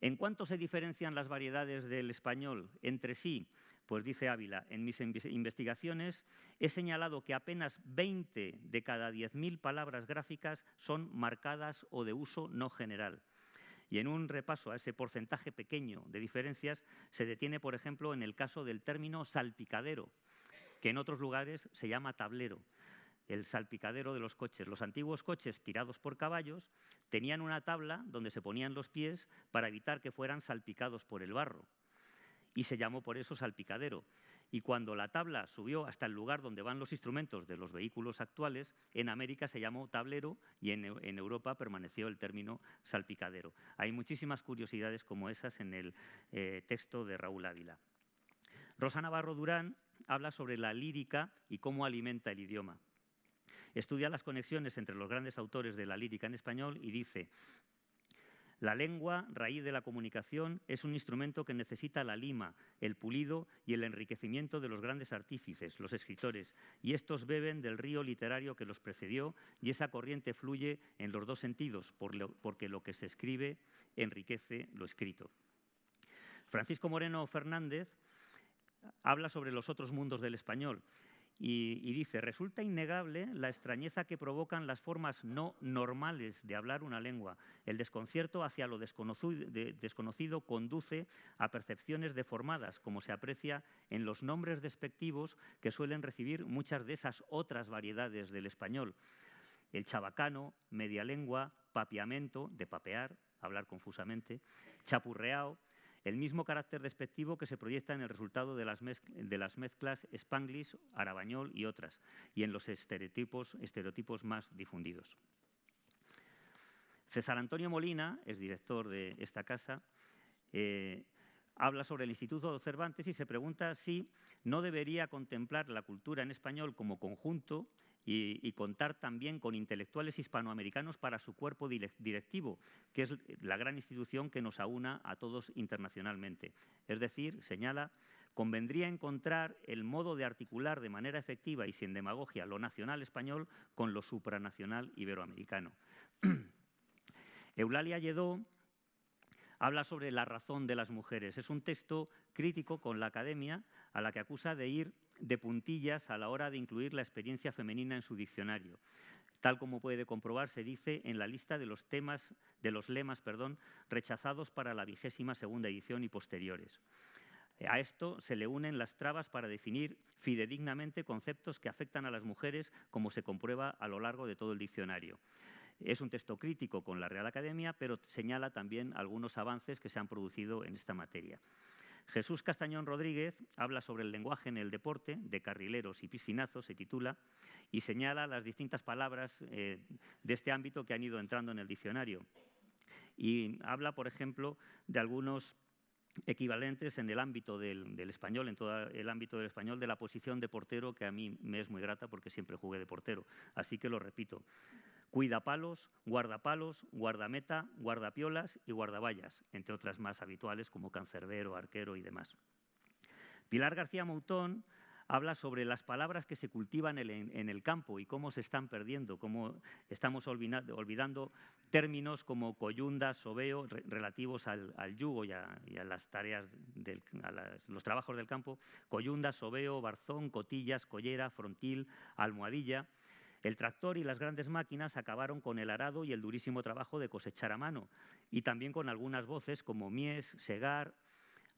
¿En cuánto se diferencian las variedades del español entre sí? Pues dice Ávila, en mis investigaciones he señalado que apenas 20 de cada 10.000 palabras gráficas son marcadas o de uso no general. Y en un repaso a ese porcentaje pequeño de diferencias se detiene, por ejemplo, en el caso del término salpicadero, que en otros lugares se llama tablero. El salpicadero de los coches. Los antiguos coches tirados por caballos tenían una tabla donde se ponían los pies para evitar que fueran salpicados por el barro. Y se llamó por eso salpicadero. Y cuando la tabla subió hasta el lugar donde van los instrumentos de los vehículos actuales, en América se llamó tablero y en Europa permaneció el término salpicadero. Hay muchísimas curiosidades como esas en el texto de Raúl Ávila. Rosa Navarro Durán habla sobre la lírica y cómo alimenta el idioma. Estudia las conexiones entre los grandes autores de la lírica en español y dice: la lengua, raíz de la comunicación, es un instrumento que necesita la lima, el pulido y el enriquecimiento de los grandes artífices, los escritores, y estos beben del río literario que los precedió y esa corriente fluye en los dos sentidos, porque lo que se escribe enriquece lo escrito. Francisco Moreno Fernández habla sobre los otros mundos del español. Y dice, resulta innegable la extrañeza que provocan las formas no normales de hablar una lengua. El desconcierto hacia lo desconocido conduce a percepciones deformadas, como se aprecia en los nombres despectivos que suelen recibir muchas de esas otras variedades del español. El chabacano, media lengua, papiamento, de papear, hablar confusamente, chapurreao, el mismo carácter despectivo que se proyecta en el resultado de las mezclas spanglish, arabañol y otras, y en los estereotipos más difundidos. César Antonio Molina, es director de esta casa, habla sobre el Instituto Cervantes y se pregunta si no debería contemplar la cultura en español como conjunto y contar también con intelectuales hispanoamericanos para su cuerpo directivo, que es la gran institución que nos aúna a todos internacionalmente. Es decir, señala, convendría encontrar el modo de articular de manera efectiva y sin demagogia lo nacional español con lo supranacional iberoamericano. Eulalia Lledó habla sobre la razón de las mujeres. Es un texto crítico con la academia a la que acusa de ir de puntillas a la hora de incluir la experiencia femenina en su diccionario. Tal como puede comprobarse, dice, en la lista de los lemas rechazados para la 22ª edición y posteriores. A esto se le unen las trabas para definir fidedignamente conceptos que afectan a las mujeres, como se comprueba a lo largo de todo el diccionario. Es un texto crítico con la Real Academia, pero señala también algunos avances que se han producido en esta materia. Jesús Castañón Rodríguez habla sobre el lenguaje en el deporte, de carrileros y piscinazos, se titula, y señala las distintas palabras de este ámbito que han ido entrando en el diccionario. Y habla, por ejemplo, de algunos equivalentes en el ámbito del español, en todo el ámbito del español, de la posición de portero, que a mí me es muy grata porque siempre jugué de portero. Así que lo repito. Cuidapalos, guardapalos, guardameta, guardapiolas y guardaballas, entre otras más habituales como cancerbero, arquero y demás. Pilar García Moutón habla sobre las palabras que se cultivan en el campo y cómo se están perdiendo, cómo estamos olvidando términos como coyunda, sobeo, relativos al yugo y a las tareas, los trabajos del campo, coyunda, sobeo, barzón, cotillas, collera, frontil, almohadilla. El tractor y las grandes máquinas acabaron con el arado y el durísimo trabajo de cosechar a mano, y también con algunas voces como mies, segar,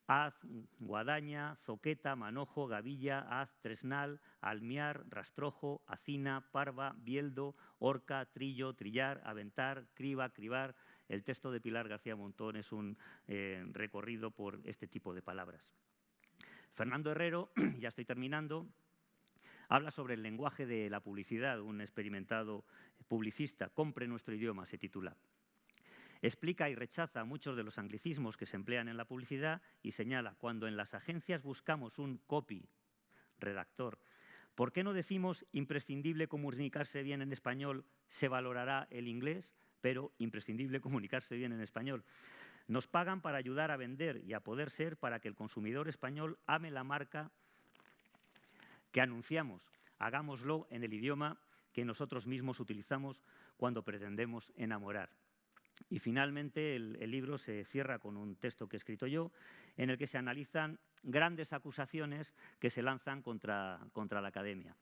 haz, guadaña, zoqueta, manojo, gavilla, haz, tresnal, almiar, rastrojo, acina, parva, bieldo, horca, trillo, trillar, aventar, criba, cribar. El texto de Pilar García Montón es un recorrido por este tipo de palabras. Fernando Herrero, ya estoy terminando, habla sobre el lenguaje de la publicidad, un experimentado publicista. Compre nuestro idioma, se titula. Explica y rechaza muchos de los anglicismos que se emplean en la publicidad y señala: cuando en las agencias buscamos un copy, redactor, ¿por qué no decimos imprescindible comunicarse bien en español, se valorará el inglés, pero imprescindible comunicarse bien en español? Nos pagan para ayudar a vender y a poder ser para que el consumidor español ame la marca que anunciamos. Hagámoslo en el idioma que nosotros mismos utilizamos cuando pretendemos enamorar. Y finalmente el libro se cierra con un texto que he escrito yo, en el que se analizan grandes acusaciones que se lanzan contra la Academia.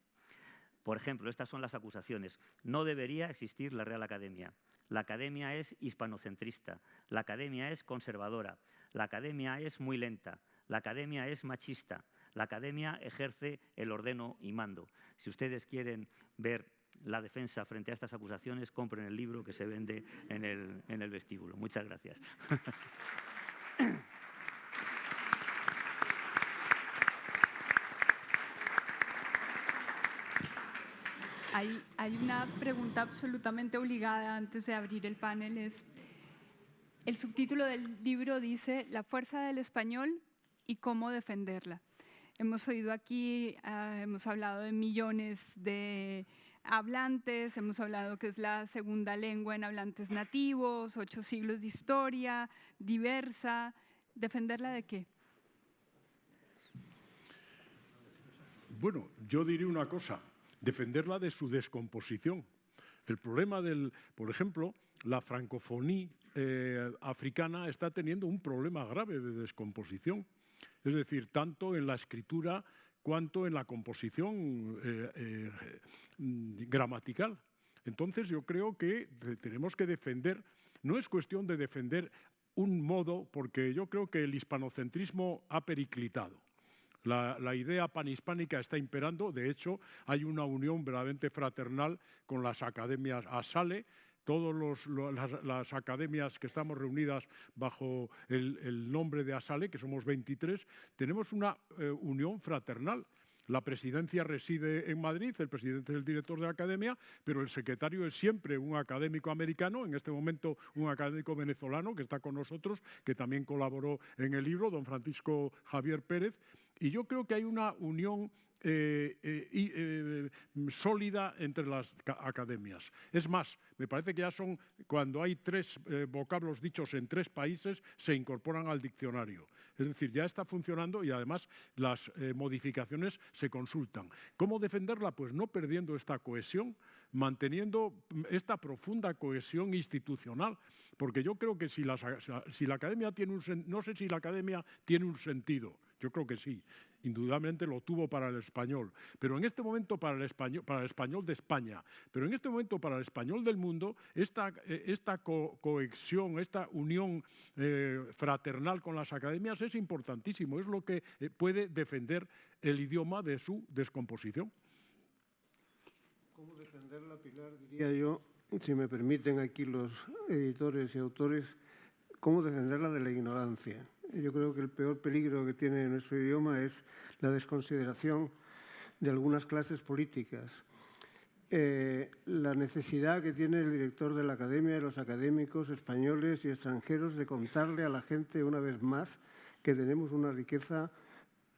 Por ejemplo, estas son las acusaciones. No debería existir la Real Academia. La Academia es hispanocentrista. La Academia es conservadora. La Academia es muy lenta. La Academia es machista. La Academia ejerce el ordeno y mando. Si ustedes quieren ver la defensa frente a estas acusaciones, compren el libro que se vende en el vestíbulo. Muchas gracias. Hay una pregunta absolutamente obligada antes de abrir el panel. El subtítulo del libro dice «La fuerza del español y cómo defenderla». Hemos oído aquí, hemos hablado de millones de hablantes, hemos hablado que es la segunda lengua en hablantes nativos, 8 siglos de historia, diversa. ¿Defenderla de qué? Bueno, yo diría una cosa, defenderla de su descomposición. El problema por ejemplo, la francofonía africana está teniendo un problema grave de descomposición. Es decir, tanto en la escritura cuanto en la composición gramatical. Entonces, yo creo que tenemos que defender, no es cuestión de defender un modo, porque yo creo que el hispanocentrismo ha periclitado. La idea panhispánica está imperando. De hecho, hay una unión verdaderamente fraternal con las academias ASALE. Todas las academias que estamos reunidas bajo el nombre de ASALE, que somos 23, tenemos una unión fraternal. La presidencia reside en Madrid, el presidente es el director de la academia, pero el secretario es siempre un académico americano, en este momento un académico venezolano que está con nosotros, que también colaboró en el libro, don Francisco Javier Pérez. Y yo creo que hay una unión sólida entre las academias. Es más, me parece que ya son, cuando hay 3 vocablos dichos en 3 países, se incorporan al diccionario. Es decir, ya está funcionando y además las modificaciones se consultan. ¿Cómo defenderla? Pues no perdiendo esta cohesión, manteniendo esta profunda cohesión institucional, porque yo creo que si la academia tiene no sé si la academia tiene un sentido. Yo creo que sí, indudablemente lo tuvo para el español, pero en este momento para el español de España, pero en este momento para el español del mundo, esta cohesión, esta unión fraternal con las academias es importantísimo, es lo que puede defender el idioma de su descomposición. ¿Cómo defenderla, Pilar? Diría yo, si me permiten aquí los editores y autores, ¿cómo defenderla de la ignorancia? Yo creo que el peor peligro que tiene nuestro idioma es la desconsideración de algunas clases políticas. La necesidad que tiene el director de la academia y los académicos españoles y extranjeros de contarle a la gente una vez más que tenemos una riqueza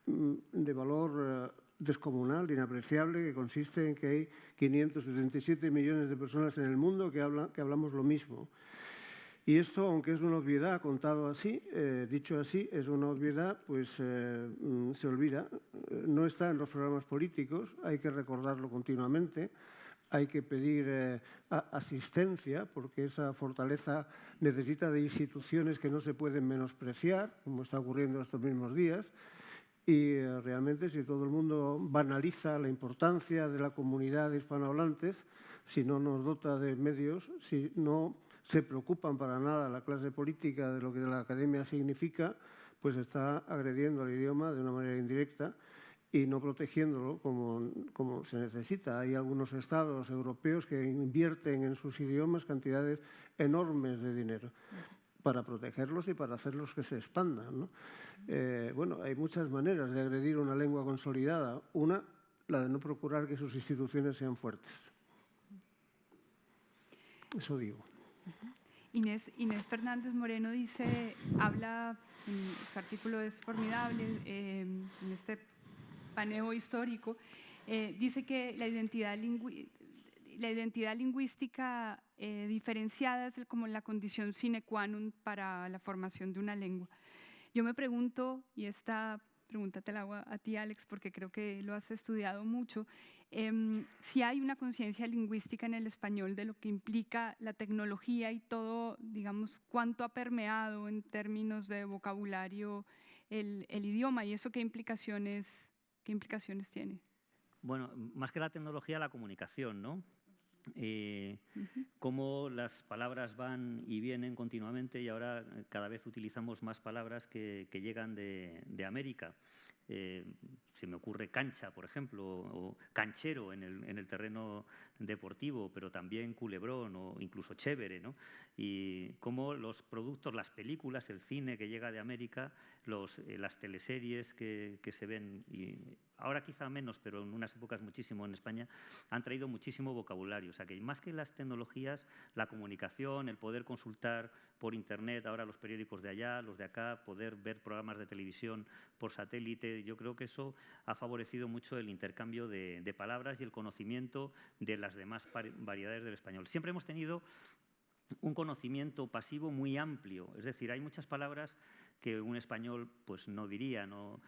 de valor descomunal, inapreciable, que consiste en que hay 577 millones de personas en el mundo que hablamos lo mismo. Y esto, aunque es una obviedad, contado así, dicho así, es una obviedad, pues se olvida. No está en los programas políticos, hay que recordarlo continuamente, hay que pedir asistencia, porque esa fortaleza necesita de instituciones que no se pueden menospreciar, como está ocurriendo estos mismos días, Y realmente, si todo el mundo banaliza la importancia de la comunidad de hispanohablantes, si no nos dota de medios, si no se preocupan para nada la clase política de lo que la academia significa, pues está agrediendo al idioma de una manera indirecta y no protegiéndolo como se necesita. Hay algunos estados europeos que invierten en sus idiomas cantidades enormes de dinero para protegerlos y para hacerlos que se expandan, ¿no? Bueno, hay muchas maneras de agredir una lengua consolidada. Una, la de no procurar que sus instituciones sean fuertes. Eso digo. Inés Fernández Moreno habla, su artículo es formidable, en este paneo histórico, dice que la identidad lingüística diferenciada es como la condición sine qua non para la formación de una lengua. Yo me pregunto, y esta pregunta te la hago a ti, Alex, porque creo que lo has estudiado mucho, si hay una conciencia lingüística en el español de lo que implica la tecnología y todo, digamos, cuánto ha permeado en términos de vocabulario el idioma, y eso qué implicaciones tiene. Bueno, más que la tecnología, la comunicación, ¿no? Cómo las palabras van y vienen continuamente y ahora cada vez utilizamos más palabras que llegan de América. Se me ocurre cancha, por ejemplo, o canchero en el terreno deportivo, pero también culebrón o incluso chévere, ¿no? Y cómo los productos, las películas, el cine que llega de América, las teleseries que se ven, y ahora quizá menos, pero en unas épocas muchísimo en España, han traído muchísimo vocabulario. O sea que más que las tecnologías, la comunicación, el poder consultar por internet, ahora los periódicos de allá, los de acá, poder ver programas de televisión por satélite, yo creo que eso ha favorecido mucho el intercambio de palabras y el conocimiento de las demás variedades del español. Siempre hemos tenido un conocimiento pasivo muy amplio, es decir, hay muchas palabras que un español pues no diría, no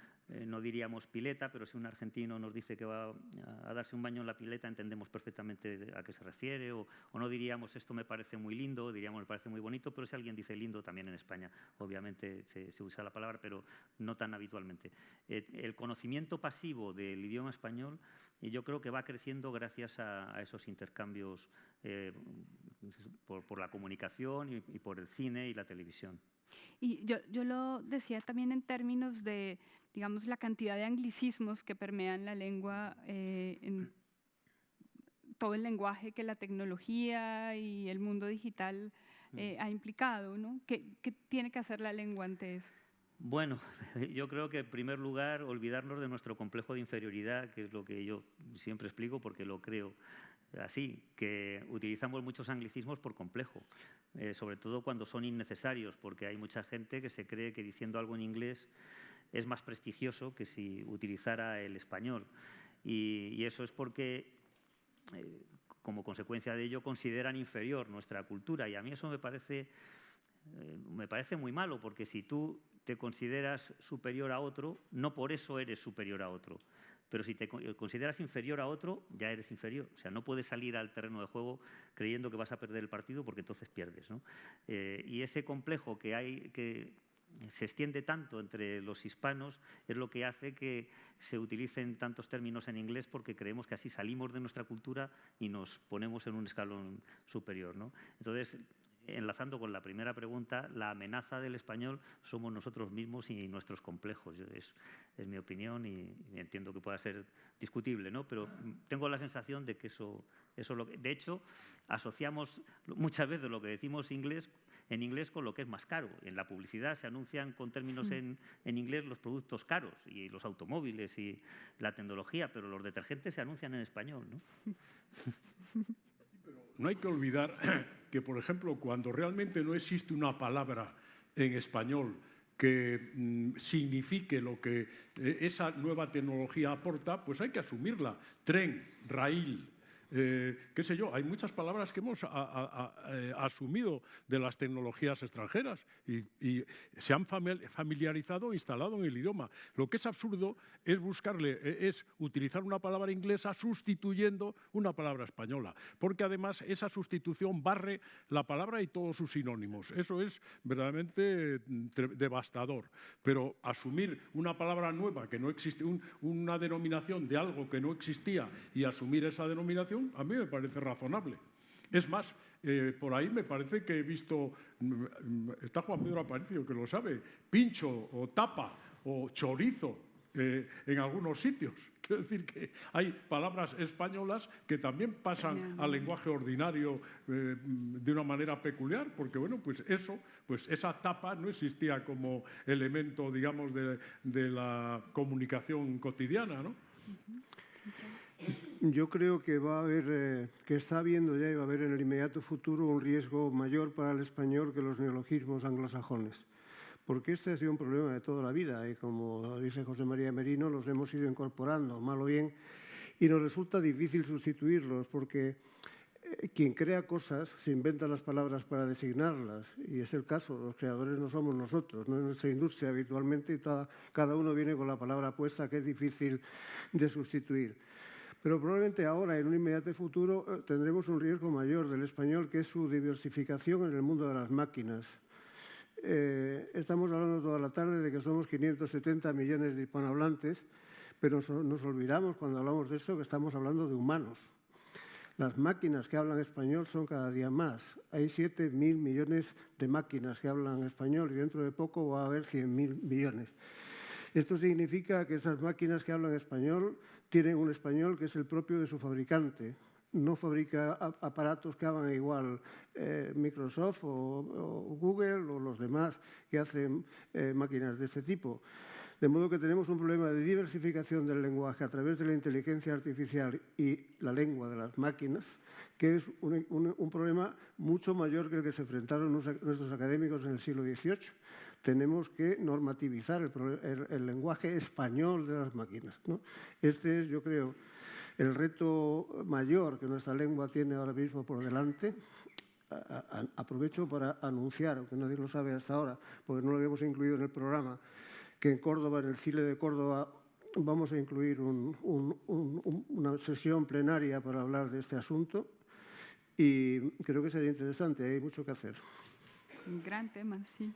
diríamos pileta, pero si un argentino nos dice que va a darse un baño en la pileta, entendemos perfectamente a qué se refiere, o no diríamos esto me parece muy lindo, diríamos me parece muy bonito, pero si alguien dice lindo también en España, obviamente se usa la palabra, pero no tan habitualmente. El conocimiento pasivo del idioma español yo creo que va creciendo gracias a esos intercambios por la comunicación y por el cine y la televisión. Y yo lo decía también en términos de, digamos, la cantidad de anglicismos que permean la lengua, en todo el lenguaje que la tecnología y el mundo digital ha implicado, ¿no? ¿Qué tiene que hacer la lengua ante eso? Bueno, yo creo que en primer lugar olvidarnos de nuestro complejo de inferioridad, que es lo que yo siempre explico porque lo creo así, que utilizamos muchos anglicismos por complejo, sobre todo cuando son innecesarios, porque hay mucha gente que se cree que diciendo algo en inglés es más prestigioso que si utilizara el español. Y eso es porque, como consecuencia de ello, consideran inferior nuestra cultura. Y a mí eso me parece muy malo, porque si tú te consideras superior a otro, no por eso eres superior a otro. Pero si te consideras inferior a otro, ya eres inferior. O sea, no puedes salir al terreno de juego creyendo que vas a perder el partido porque entonces pierdes, ¿no? Y ese complejo que hay, que se extiende tanto entre los hispanos, es lo que hace que se utilicen tantos términos en inglés, porque creemos que así salimos de nuestra cultura y nos ponemos en un escalón superior, ¿no? Entonces, enlazando con la primera pregunta, la amenaza del español somos nosotros mismos y nuestros complejos. Es mi opinión y entiendo que pueda ser discutible, ¿no? Pero tengo la sensación de que eso lo que, de hecho, asociamos muchas veces lo que decimos en inglés con lo que es más caro. En la publicidad se anuncian con términos en inglés los productos caros y los automóviles y la tecnología, pero los detergentes se anuncian en español, ¿no? No hay que olvidar que, por ejemplo, cuando realmente no existe una palabra en español que signifique lo que esa nueva tecnología aporta, pues hay que asumirla. Tren, raíl, qué sé yo, hay muchas palabras que hemos asumido de las tecnologías extranjeras y se han familiarizado e instalado en el idioma. Lo que es absurdo es es utilizar una palabra inglesa sustituyendo una palabra española, porque además esa sustitución barre la palabra y todos sus sinónimos. Eso es verdaderamente devastador. Pero asumir una palabra nueva que no existe, una denominación de algo que no existía y asumir esa denominación, a mí me parece razonable. Es más, por ahí me parece que he visto, está Juan Pedro Aparicio que lo sabe, pincho o tapa o chorizo en algunos sitios. Quiero decir que hay palabras españolas que también pasan al lenguaje ordinario de una manera peculiar, porque bueno, pues esa tapa no existía como elemento, digamos, de la comunicación cotidiana, ¿no? Yo creo que va a haber, que está habiendo ya y va a haber en el inmediato futuro un riesgo mayor para el español que los neologismos anglosajones. Porque este ha sido un problema de toda la vida y como dice José María Merino, los hemos ido incorporando, mal o bien, y nos resulta difícil sustituirlos porque quien crea cosas se inventa las palabras para designarlas y es el caso, los creadores no somos nosotros, no es nuestra industria habitualmente y cada uno viene con la palabra puesta que es difícil de sustituir. Pero probablemente ahora, en un inmediato futuro, tendremos un riesgo mayor del español que es su diversificación en el mundo de las máquinas. Estamos hablando toda la tarde de que somos 570 millones de hispanohablantes, pero nos olvidamos cuando hablamos de esto que estamos hablando de humanos. Las máquinas que hablan español son cada día más. Hay 7.000 millones de máquinas que hablan español y dentro de poco va a haber 100.000 millones. Esto significa que esas máquinas que hablan español tienen un español que es el propio de su fabricante. No fabrica aparatos que hagan igual Microsoft o Google o los demás que hacen máquinas de este tipo. De modo que tenemos un problema de diversificación del lenguaje a través de la inteligencia artificial y la lengua de las máquinas, que es un problema mucho mayor que el que se enfrentaron nuestros académicos en el siglo XVIII. Tenemos que normativizar el lenguaje español de las máquinas, ¿no? Este es, yo creo, el reto mayor que nuestra lengua tiene ahora mismo por delante. Aprovecho para anunciar, aunque nadie lo sabe hasta ahora, porque no lo habíamos incluido en el programa, que en Córdoba, en el CILE de Córdoba, vamos a incluir una sesión plenaria para hablar de este asunto y creo que sería interesante, hay mucho que hacer. Un gran tema, sí.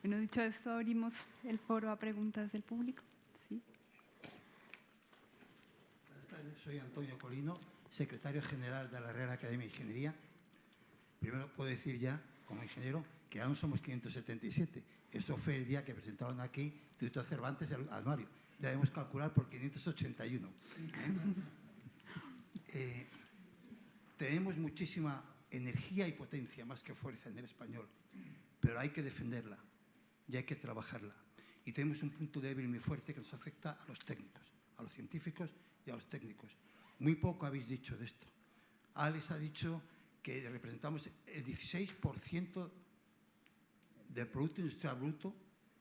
Bueno, dicho esto, abrimos el foro a preguntas del público. ¿Sí? Buenas tardes, soy Antonio Colino, secretario general de la Real Academia de Ingeniería. Primero puedo decir ya, como ingeniero, que aún somos 577. Eso fue el día que presentaron aquí Instituto Cervantes el anuario. Ya debemos calcular por 581. Tenemos muchísima energía y potencia, más que fuerza en el español, pero hay que defenderla y hay que trabajarla. Y tenemos un punto débil muy fuerte que nos afecta a los técnicos, a los científicos y a los técnicos. Muy poco habéis dicho de esto. Alex ha dicho que representamos el 16% del Producto Industrial Bruto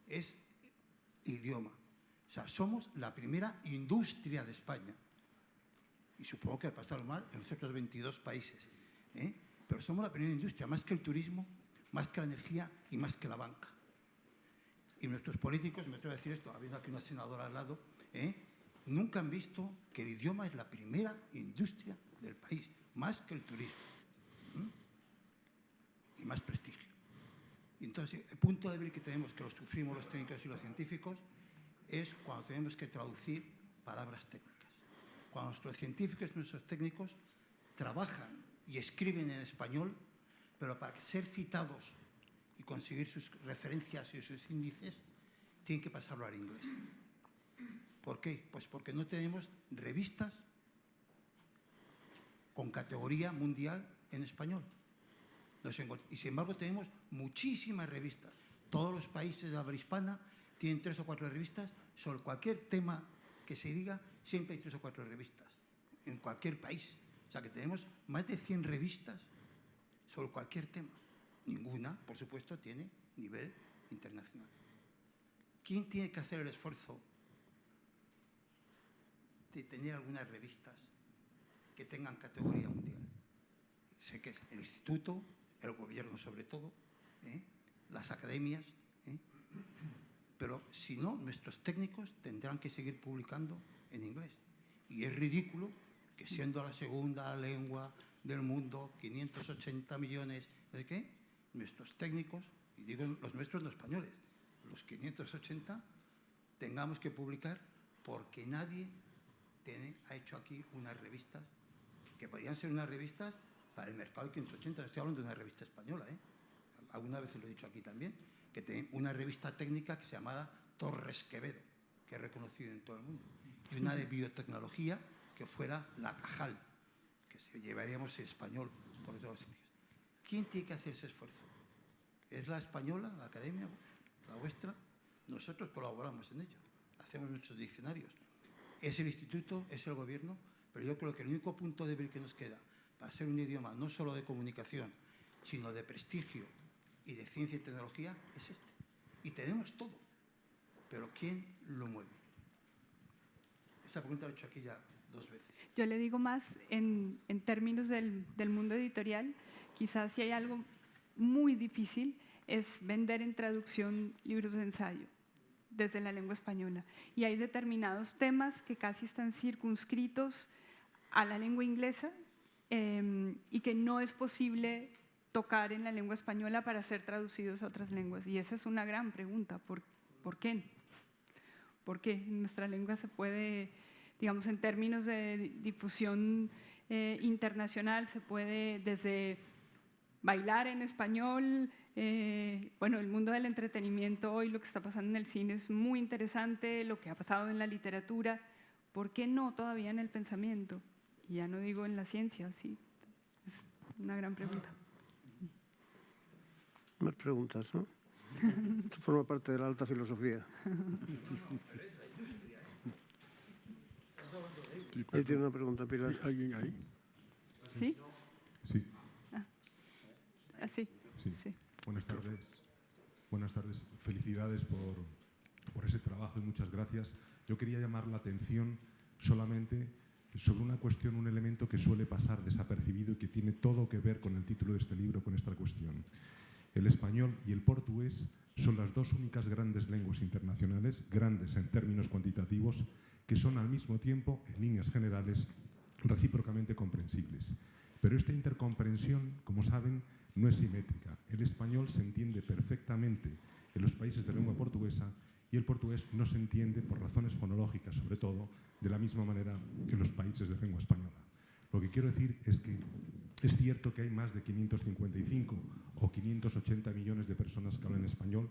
es idioma. O sea, somos la primera industria de España. Y supongo que al pasar mal en los otros 22 países. Pero somos la primera industria, más que el turismo, más que la energía y más que la banca. Y nuestros políticos, me atrevo a decir esto, habiendo aquí una senadora al lado, nunca han visto que el idioma es la primera industria del país, más que el turismo. Y más prestigio. Entonces, el punto débil que tenemos, que lo sufrimos los técnicos y los científicos, es cuando tenemos que traducir palabras técnicas. Cuando nuestros científicos y nuestros técnicos trabajan y escriben en español, pero para ser citados y conseguir sus referencias y sus índices, tienen que pasarlo al inglés. ¿Por qué? Pues porque no tenemos revistas con categoría mundial en español. Y sin embargo tenemos muchísimas revistas. Todos los países de habla hispana tienen 3 o 4 revistas sobre cualquier tema que se diga, siempre hay 3 o 4 revistas en cualquier país. O sea que tenemos más de 100 revistas sobre cualquier tema. Ninguna, por supuesto, tiene nivel internacional. ¿Quién tiene que hacer el esfuerzo de tener algunas revistas que tengan categoría mundial. Sé que es el instituto, el gobierno sobre todo, las academias, pero si no, nuestros técnicos tendrán que seguir publicando en inglés. Y es ridículo que siendo la segunda lengua del mundo, 580 millones, ¿de qué? Nuestros técnicos, y digo los nuestros no españoles, los 580, tengamos que publicar porque nadie ha hecho aquí unas revistas que podrían ser unas revistas para el mercado de 580. Estoy hablando de una revista española, alguna vez lo he dicho aquí también, que tiene una revista técnica que se llamaba Torres Quevedo, que es reconocido en todo el mundo, y una de biotecnología que fuera La Cajal, que se llevaríamos en español por todos los sitios. ¿Quién tiene que hacer ese esfuerzo? ¿Es la española, la academia, la vuestra? Nosotros colaboramos en ello, hacemos nuestros diccionarios. Es el instituto, es el gobierno, pero yo creo que el único punto débil que nos queda para ser un idioma no solo de comunicación, sino de prestigio y de ciencia y tecnología es este. Y tenemos todo, pero ¿quién lo mueve? Esta pregunta la he hecho aquí ya 2 veces. Yo le digo más en términos del mundo editorial, quizás si hay algo muy difícil es vender en traducción libros de ensayo desde la lengua española. Y hay determinados temas que casi están circunscritos a la lengua inglesa y que no es posible tocar en la lengua española para ser traducidos a otras lenguas. Y esa es una gran pregunta. ¿Por qué? ¿Por qué nuestra lengua se puede, digamos, en términos de difusión internacional, se puede desde bailar en español? Bueno, el mundo del entretenimiento hoy, lo que está pasando en el cine es muy interesante, lo que ha pasado en la literatura. ¿Por qué no todavía en el pensamiento? Y ya no digo en la ciencia, sí, es una gran pregunta. Más preguntas, ¿no? Esto forma parte de la alta filosofía. Ahí tiene una pregunta, Pilar. ¿Alguien ahí? ¿Sí? Sí. Así. Sí. Sí. Buenas tardes. Buenas tardes. Felicidades por ese trabajo y muchas gracias. Yo quería llamar la atención solamente sobre una cuestión, un elemento que suele pasar desapercibido y que tiene todo que ver con el título de este libro, con esta cuestión. El español y el portugués son las 2 únicas grandes lenguas internacionales, grandes en términos cuantitativos, que son al mismo tiempo, en líneas generales, recíprocamente comprensibles. Pero esta intercomprensión, como saben, no es simétrica. El español se entiende perfectamente en los países de lengua portuguesa y el portugués no se entiende, por razones fonológicas sobre todo, de la misma manera que en los países de lengua española. Lo que quiero decir es que es cierto que hay más de 555 o 580 millones de personas que hablan español,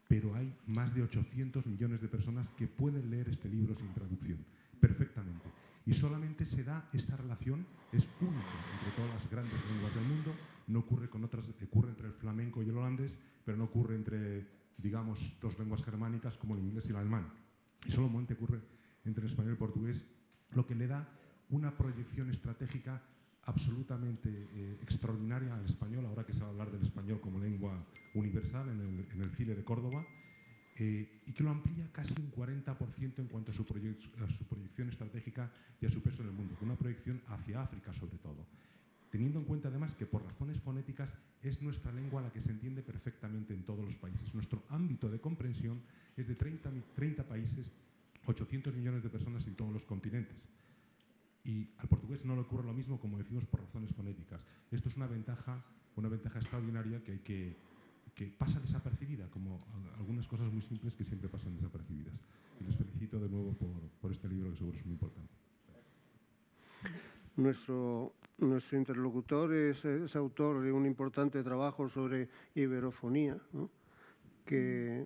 pero hay más de 800 millones de personas que pueden leer este libro sin traducción, perfectamente. Y solamente se da esta relación, es única entre todas las grandes lenguas del mundo, no ocurre con otras, ocurre entre el flamenco y el holandés, pero no ocurre entre, digamos, 2 lenguas germánicas como el inglés y el alemán. Y solamente ocurre entre el español y el portugués, lo que le da una proyección estratégica absolutamente extraordinaria al español, ahora que se va a hablar del español como lengua universal en el CILE de Córdoba, y que lo amplía casi un 40% en cuanto a su proyección estratégica y a su peso en el mundo, con una proyección hacia África sobre todo. Teniendo en cuenta además que por razones fonéticas es nuestra lengua la que se entiende perfectamente en todos los países. Nuestro ámbito de comprensión es de 30 países, 800 millones de personas en todos los continentes. Y al portugués no le ocurre lo mismo, como decimos, por razones fonéticas. Esto es una ventaja extraordinaria que pasa desapercibida, como algunas cosas muy simples que siempre pasan desapercibidas. Y les felicito de nuevo por este libro, que seguro es muy importante. Nuestro interlocutor es autor de un importante trabajo sobre iberofonía, ¿no? que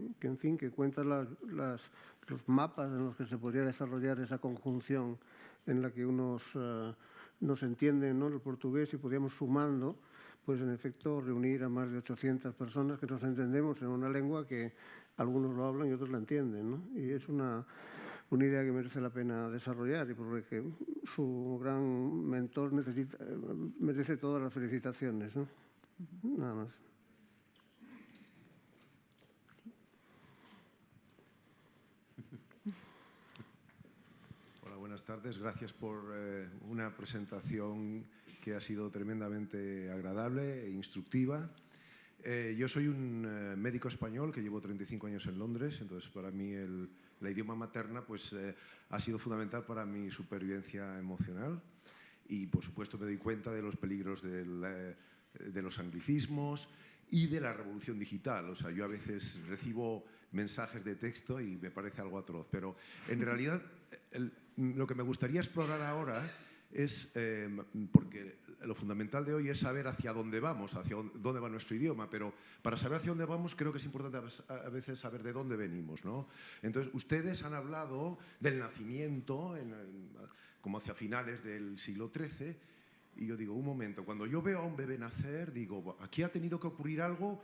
cuenta los mapas en los que se podría desarrollar esa conjunción en la que unos nos entienden, ¿no?, el portugués, y podríamos sumando, pues en efecto reunir a más de 800 personas que nos entendemos en una lengua que algunos lo hablan y otros la entienden, ¿no? Y es una idea que merece la pena desarrollar y por lo que su gran mentor merece todas las felicitaciones, ¿no? Nada más. buenas tardes. Gracias por una presentación que ha sido tremendamente agradable e instructiva. Yo soy un médico español que llevo 35 años en Londres, entonces para mí la idioma materna pues, ha sido fundamental para mi supervivencia emocional y por supuesto me doy cuenta de los peligros de los anglicismos y de la revolución digital. O sea, yo a veces recibo mensajes de texto y me parece algo atroz, pero en realidad lo que me gustaría explorar ahora es, porque lo fundamental de hoy es saber hacia dónde vamos, hacia dónde va nuestro idioma, pero para saber hacia dónde vamos creo que es importante a veces saber de dónde venimos, ¿no? Entonces, ustedes han hablado del nacimiento como hacia finales del siglo XIII, y yo digo, un momento, cuando yo veo a un bebé nacer, digo, aquí ha tenido que ocurrir algo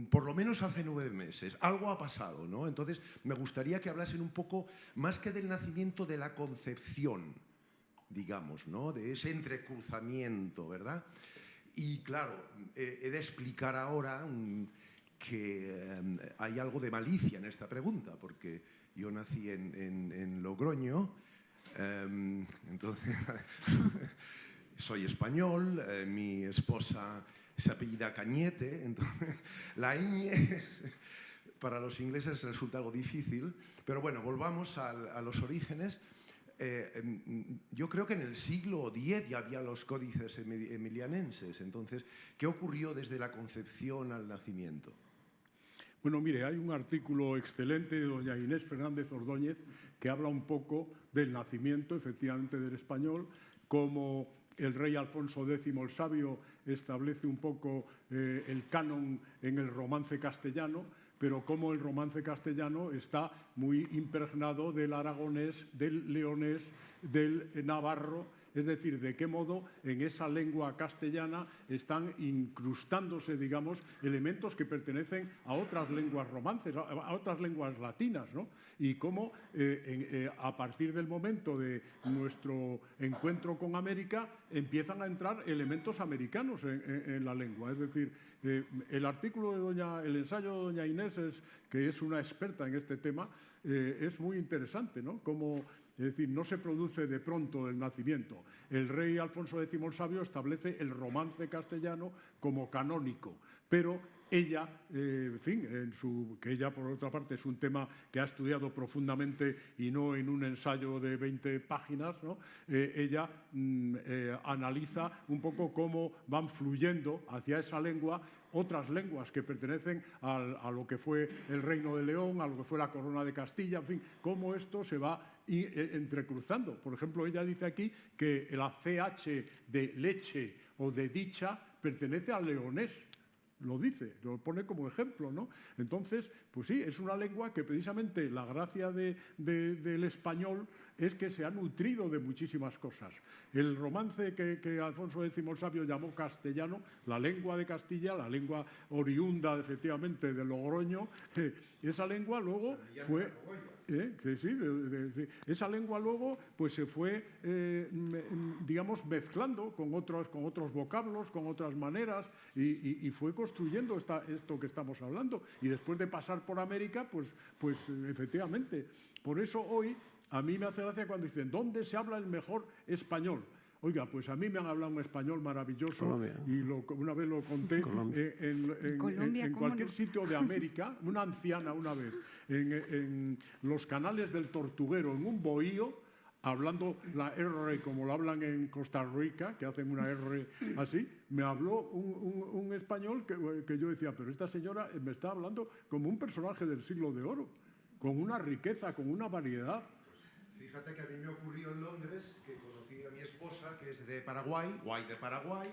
por lo menos hace 9 meses, algo ha pasado, ¿no? Entonces, me gustaría que hablasen un poco, más que del nacimiento, de la concepción, digamos, ¿no? De ese entrecruzamiento, ¿verdad? Y claro, he de explicar ahora que hay algo de malicia en esta pregunta, porque yo nací en Logroño, entonces soy español, mi esposa se apellida Cañete, entonces la ñ para los ingleses resulta algo difícil, pero bueno, volvamos a los orígenes. Yo creo que en el siglo X ya había los códices emilianenses, entonces, ¿qué ocurrió desde la concepción al nacimiento? Bueno, mire, hay un artículo excelente de doña Inés Fernández Ordóñez que habla un poco del nacimiento, efectivamente, del español, como el rey Alfonso X el Sabio establece un poco el canon en el romance castellano, pero como el romance castellano está muy impregnado del aragonés, del leonés, del navarro, es decir, de qué modo en esa lengua castellana están incrustándose, digamos, elementos que pertenecen a otras lenguas romances, a otras lenguas latinas, ¿no? Y cómo a partir del momento de nuestro encuentro con América empiezan a entrar elementos americanos en la lengua. Es decir, el artículo el ensayo de doña Inés, que es una experta en este tema, es muy interesante, ¿no? Cómo, es decir, no se produce de pronto el nacimiento. El rey Alfonso X el Sabio establece el romance castellano como canónico, pero ella, en fin, que ella por otra parte es un tema que ha estudiado profundamente y no en un ensayo de 20 páginas, ¿no? Ella analiza un poco cómo van fluyendo hacia esa lengua otras lenguas que pertenecen a lo que fue el Reino de León, a lo que fue la Corona de Castilla, en fin, cómo esto se va entrecruzando. Por ejemplo, ella dice aquí que la CH de leche o de dicha pertenece al leonés. Lo dice, lo pone como ejemplo, ¿no? Entonces, pues sí, es una lengua que precisamente la gracia del español es que se ha nutrido de muchísimas cosas. El romance que Alfonso X el Sabio llamó castellano, la lengua de Castilla, la lengua oriunda, efectivamente, de Logroño, esa lengua luego fue... Esa lengua luego pues se fue, digamos, mezclando con otros vocablos, con otras maneras y fue construyendo esto que estamos hablando. Y después de pasar por América, pues efectivamente. Por eso hoy a mí me hace gracia cuando dicen ¿dónde se habla el mejor español? Oiga, pues a mí me han hablado un español maravilloso. Colombia. Y una vez lo conté en cualquier sitio de América, una anciana una vez, en los canales del Tortuguero, en un bohío, hablando la R como lo hablan en Costa Rica, que hacen una R así, me habló un español que yo decía, pero esta señora me está hablando como un personaje del siglo de oro, con una riqueza, con una variedad. Fíjate que a mí me ocurrió en Londres que conocí a mi esposa, que es de Paraguay, de Paraguay,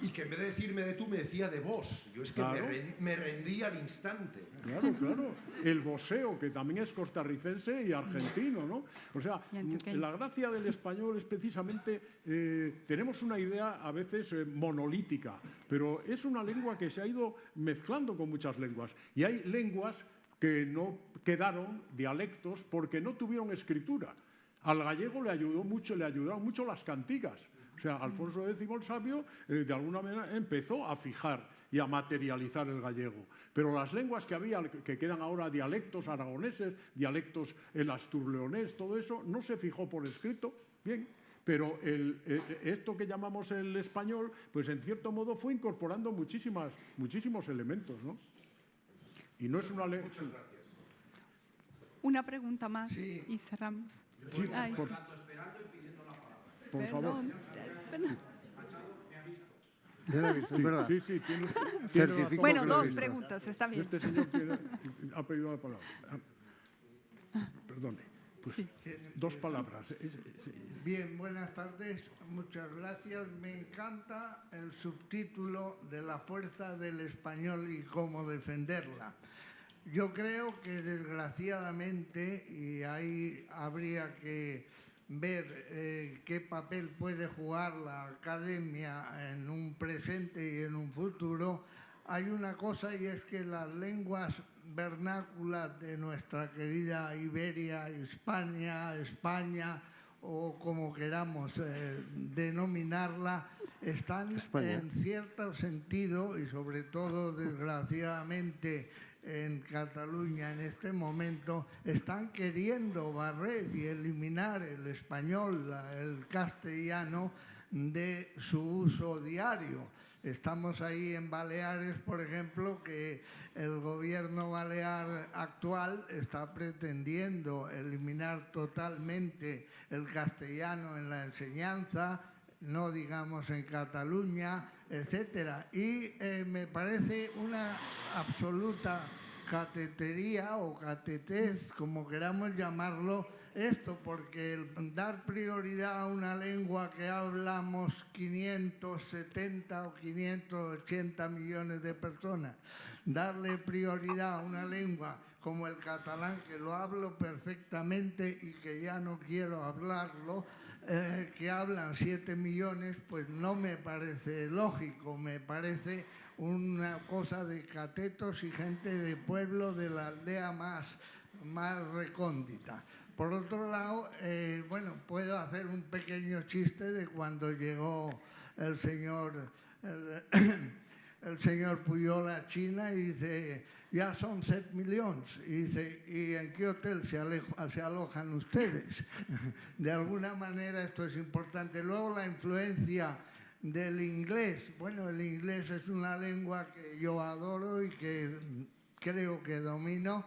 y que en vez de decirme de tú, me decía de vos. Yo es que claro, me rendí al instante. Claro, claro. El voseo, que también es costarricense y argentino, ¿no? O sea, la gracia del español es precisamente, tenemos una idea a veces monolítica, pero es una lengua que se ha ido mezclando con muchas lenguas. Y hay lenguas que no quedaron dialectos porque no tuvieron escritura. Al gallego le ayudaron mucho las cantigas. O sea, Alfonso X el Sabio de alguna manera empezó a fijar y a materializar el gallego. Pero las lenguas que había, que quedan ahora dialectos aragoneses, dialectos el asturleonés, todo eso no se fijó por escrito, bien. Pero esto que llamamos el español, pues en cierto modo fue incorporando muchísimos elementos, ¿no? Y no es una lengua... Una pregunta más Sí. y cerramos. Sí, Ay, por favor. perdón. Yo lo he visto, es verdad. Sí, tiene Certifico razón. Bueno, que lo he dos visto. preguntas, está bien. Este señor ha pedido la palabra. Perdone. Pues dos palabras. Bien, buenas tardes, muchas gracias. Me encanta el subtítulo de la fuerza del español y cómo defenderla. Yo creo que desgraciadamente, y ahí habría que ver qué papel puede jugar la academia en un presente y en un futuro, hay una cosa y es que las lenguas vernáculas de nuestra querida Iberia, Hispania, España o como queramos denominarla, están en cierto sentido y sobre todo desgraciadamente en Cataluña en este momento, están queriendo barrer y eliminar el español, el castellano de su uso diario. Estamos ahí en Baleares, por ejemplo, que el gobierno balear actual está pretendiendo eliminar totalmente el castellano en la enseñanza, no digamos en Cataluña, etcétera. Y me parece una absoluta catetería o catetez, como queramos llamarlo, esto, porque el dar prioridad a una lengua que hablamos 570 o 580 millones de personas, darle prioridad a una lengua como el catalán, que lo hablo perfectamente y que ya no quiero hablarlo, que hablan 7 millones, pues no me parece lógico, me parece una cosa de catetos y gente de pueblo, de la aldea más recóndita. Por otro lado, bueno, puedo hacer un pequeño chiste de cuando llegó el señor Pujol a China y dice, ya son 7 millones. Y dice, ¿y en qué hotel se alojan ustedes? De alguna manera esto es importante. Luego la influencia del inglés. Bueno, el inglés es una lengua que yo adoro y que creo que domino.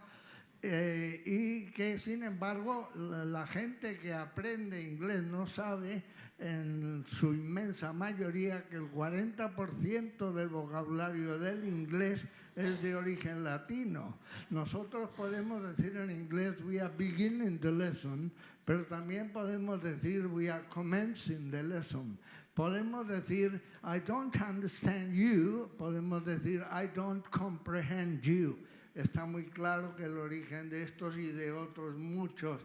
Y que sin embargo la gente que aprende inglés no sabe en su inmensa mayoría que el 40% del vocabulario del inglés es de origen latino. Nosotros podemos decir en inglés we are beginning the lesson, pero también podemos decir we are commencing the lesson. Podemos decir I don't understand you, podemos decir I don't comprehend you. Está muy claro que el origen de estos y de otros muchos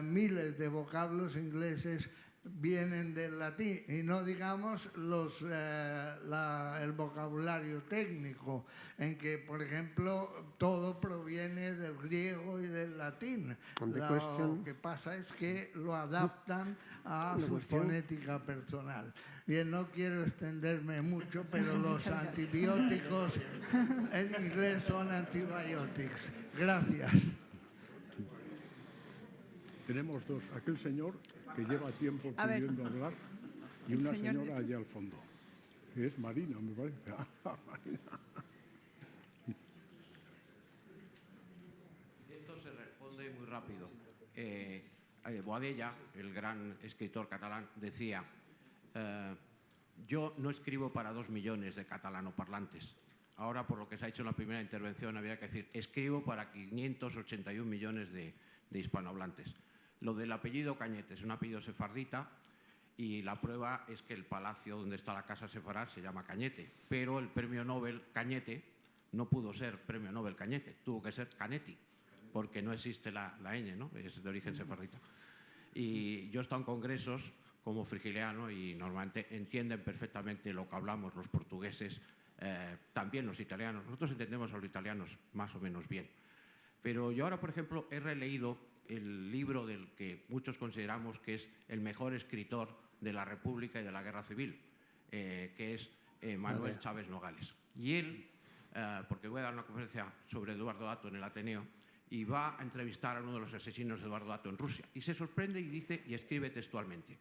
miles de vocablos ingleses vienen del latín, y no digamos el vocabulario técnico, en que, por ejemplo, todo proviene del griego y del latín. Lo que pasa es que lo adaptan a su fonética personal. Bien, no quiero extenderme mucho, pero los antibióticos en inglés son antibiotics. Gracias. Tenemos dos. Aquel señor que lleva tiempo pidiendo hablar y una señora allá al fondo. Es Marina, me parece. Marina. Esto se responde muy rápido. Boadella, el gran escritor catalán, decía yo no escribo para 2 millones de catalanoparlantes. Ahora, por lo que se ha hecho en la primera intervención, había que decir escribo para 581 millones de hispanohablantes. Lo del apellido Cañete es un apellido sefardita y la prueba es que el palacio donde está la casa sefardí se llama Cañete, pero el premio Nobel Cañete no pudo ser premio Nobel Cañete, tuvo que ser Canetti, porque no existe la ñ, ¿no? Es de origen sefardita. Y yo he estado en congresos como frigiliano y normalmente entienden perfectamente lo que hablamos los portugueses, también los italianos. Nosotros entendemos a los italianos más o menos bien. Pero yo ahora, por ejemplo, he releído el libro del que muchos consideramos que es el mejor escritor de la República y de la Guerra Civil, que es Manuel Chávez Nogales. Y él, porque voy a dar una conferencia sobre Eduardo Dato en el Ateneo, y va a entrevistar a uno de los asesinos de Eduardo Dato en Rusia. Y se sorprende y dice, y escribe textualmente,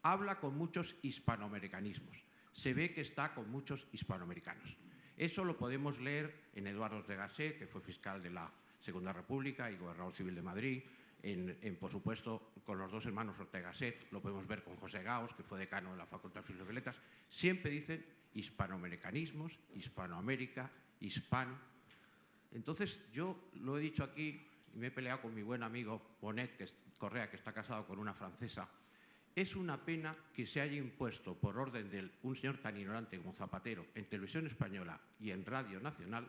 habla con muchos hispanoamericanismos. Se ve que está con muchos hispanoamericanos. Eso lo podemos leer en Eduardo Ortega Gasset, que fue fiscal de la Segunda República y gobernador civil de Madrid, por supuesto, con los dos hermanos Ortega Gasset, lo podemos ver con José Gaos, que fue decano de la Facultad de Filosofía y Letras. Siempre dicen hispanoamericanismos, Hispanoamérica, hispano. Entonces, yo lo he dicho aquí y me he peleado con mi buen amigo Bonet, Correa, que está casado con una francesa. Es una pena que se haya impuesto por orden de un señor tan ignorante como Zapatero en Televisión Española y en Radio Nacional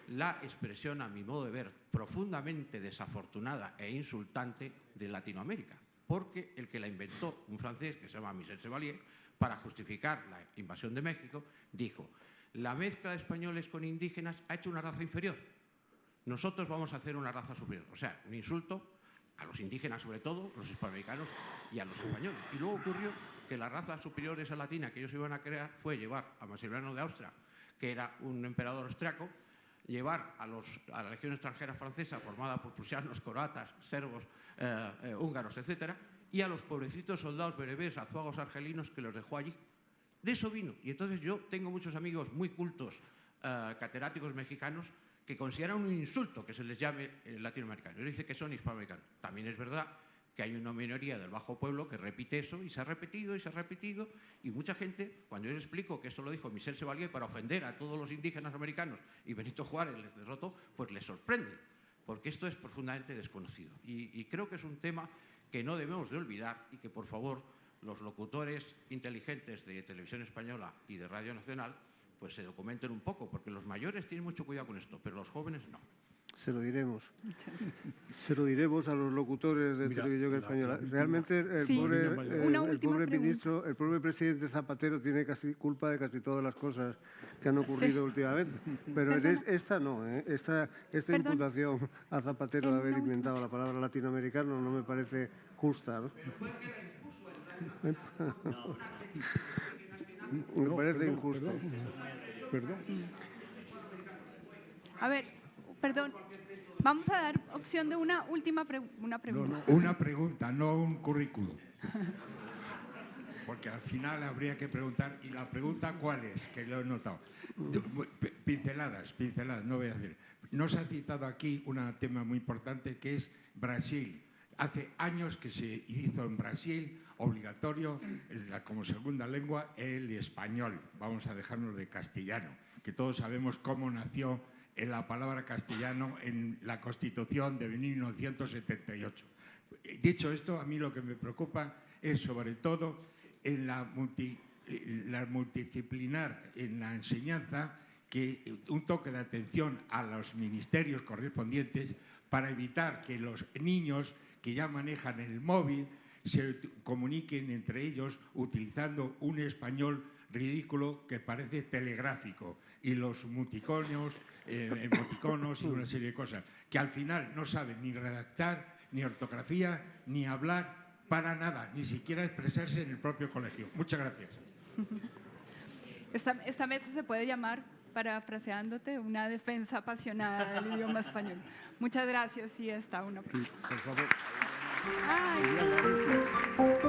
la expresión, a mi modo de ver, profundamente desafortunada e insultante de Latinoamérica. Porque el que la inventó, un francés que se llama Michel Chevalier, para justificar la invasión de México, dijo: la mezcla de españoles con indígenas ha hecho una raza inferior. Nosotros vamos a hacer una raza superior. O sea, un insulto a los indígenas, sobre todo, los hispanoamericanos y a los españoles. Y luego ocurrió que la raza superior, esa latina que ellos iban a crear, fue llevar a Maximiliano de Austria, que era un emperador austriaco, llevar a la legión extranjera francesa, formada por prusianos, croatas, serbos, húngaros, etc., y a los pobrecitos soldados bereberes, azuagos, argelinos, que los dejó allí. De eso vino. Y entonces yo tengo muchos amigos muy cultos, catedráticos mexicanos, que consideran un insulto que se les llame latinoamericanos. Ellos dicen que son hispanoamericanos. También es verdad que hay una minoría del bajo pueblo que repite eso, y se ha repetido, y se ha repetido, y mucha gente, cuando yo les explico que esto lo dijo Michel Chevalier para ofender a todos los indígenas americanos y Benito Juárez les derrotó, pues les sorprende, porque esto es profundamente desconocido. Y creo que es un tema que no debemos de olvidar y que, por favor, los locutores inteligentes de Televisión Española y de Radio Nacional pues se documenten un poco, porque los mayores tienen mucho cuidado con esto, pero los jóvenes no. Se lo diremos. Se lo diremos a los locutores de Televisión Española. Realmente el pobre presidente Zapatero tiene casi culpa de casi todas las cosas que han ocurrido últimamente. Pero esta no, esta imputación a Zapatero de haber inventado la palabra latinoamericano no me parece justa, ¿no? Me parece injusto. Perdón. A ver, perdón. Vamos a dar opción de una última pregunta. Una pregunta, no un currículum. Porque al final habría que preguntar, ¿y la pregunta cuál es? Que lo he notado. Pinceladas, no voy a decir. Nos ha citado aquí un tema muy importante que es Brasil. Hace años que se hizo en Brasil obligatorio como segunda lengua el español. Vamos a dejarnos de castellano, que todos sabemos cómo nació en la palabra castellano en la Constitución de 1978. Dicho esto, a mí lo que me preocupa es sobre todo en la multidisciplinar en la enseñanza, que un toque de atención a los ministerios correspondientes para evitar que los niños que ya manejan el móvil se comuniquen entre ellos utilizando un español ridículo que parece telegráfico, y los emoticonos y una serie de cosas que al final no saben ni redactar, ni ortografía, ni hablar para nada, ni siquiera expresarse en el propio colegio. Muchas gracias. Esta mesa se puede llamar, parafraseándote, una defensa apasionada del idioma español. Muchas gracias y hasta una próxima. Por favor. Ay.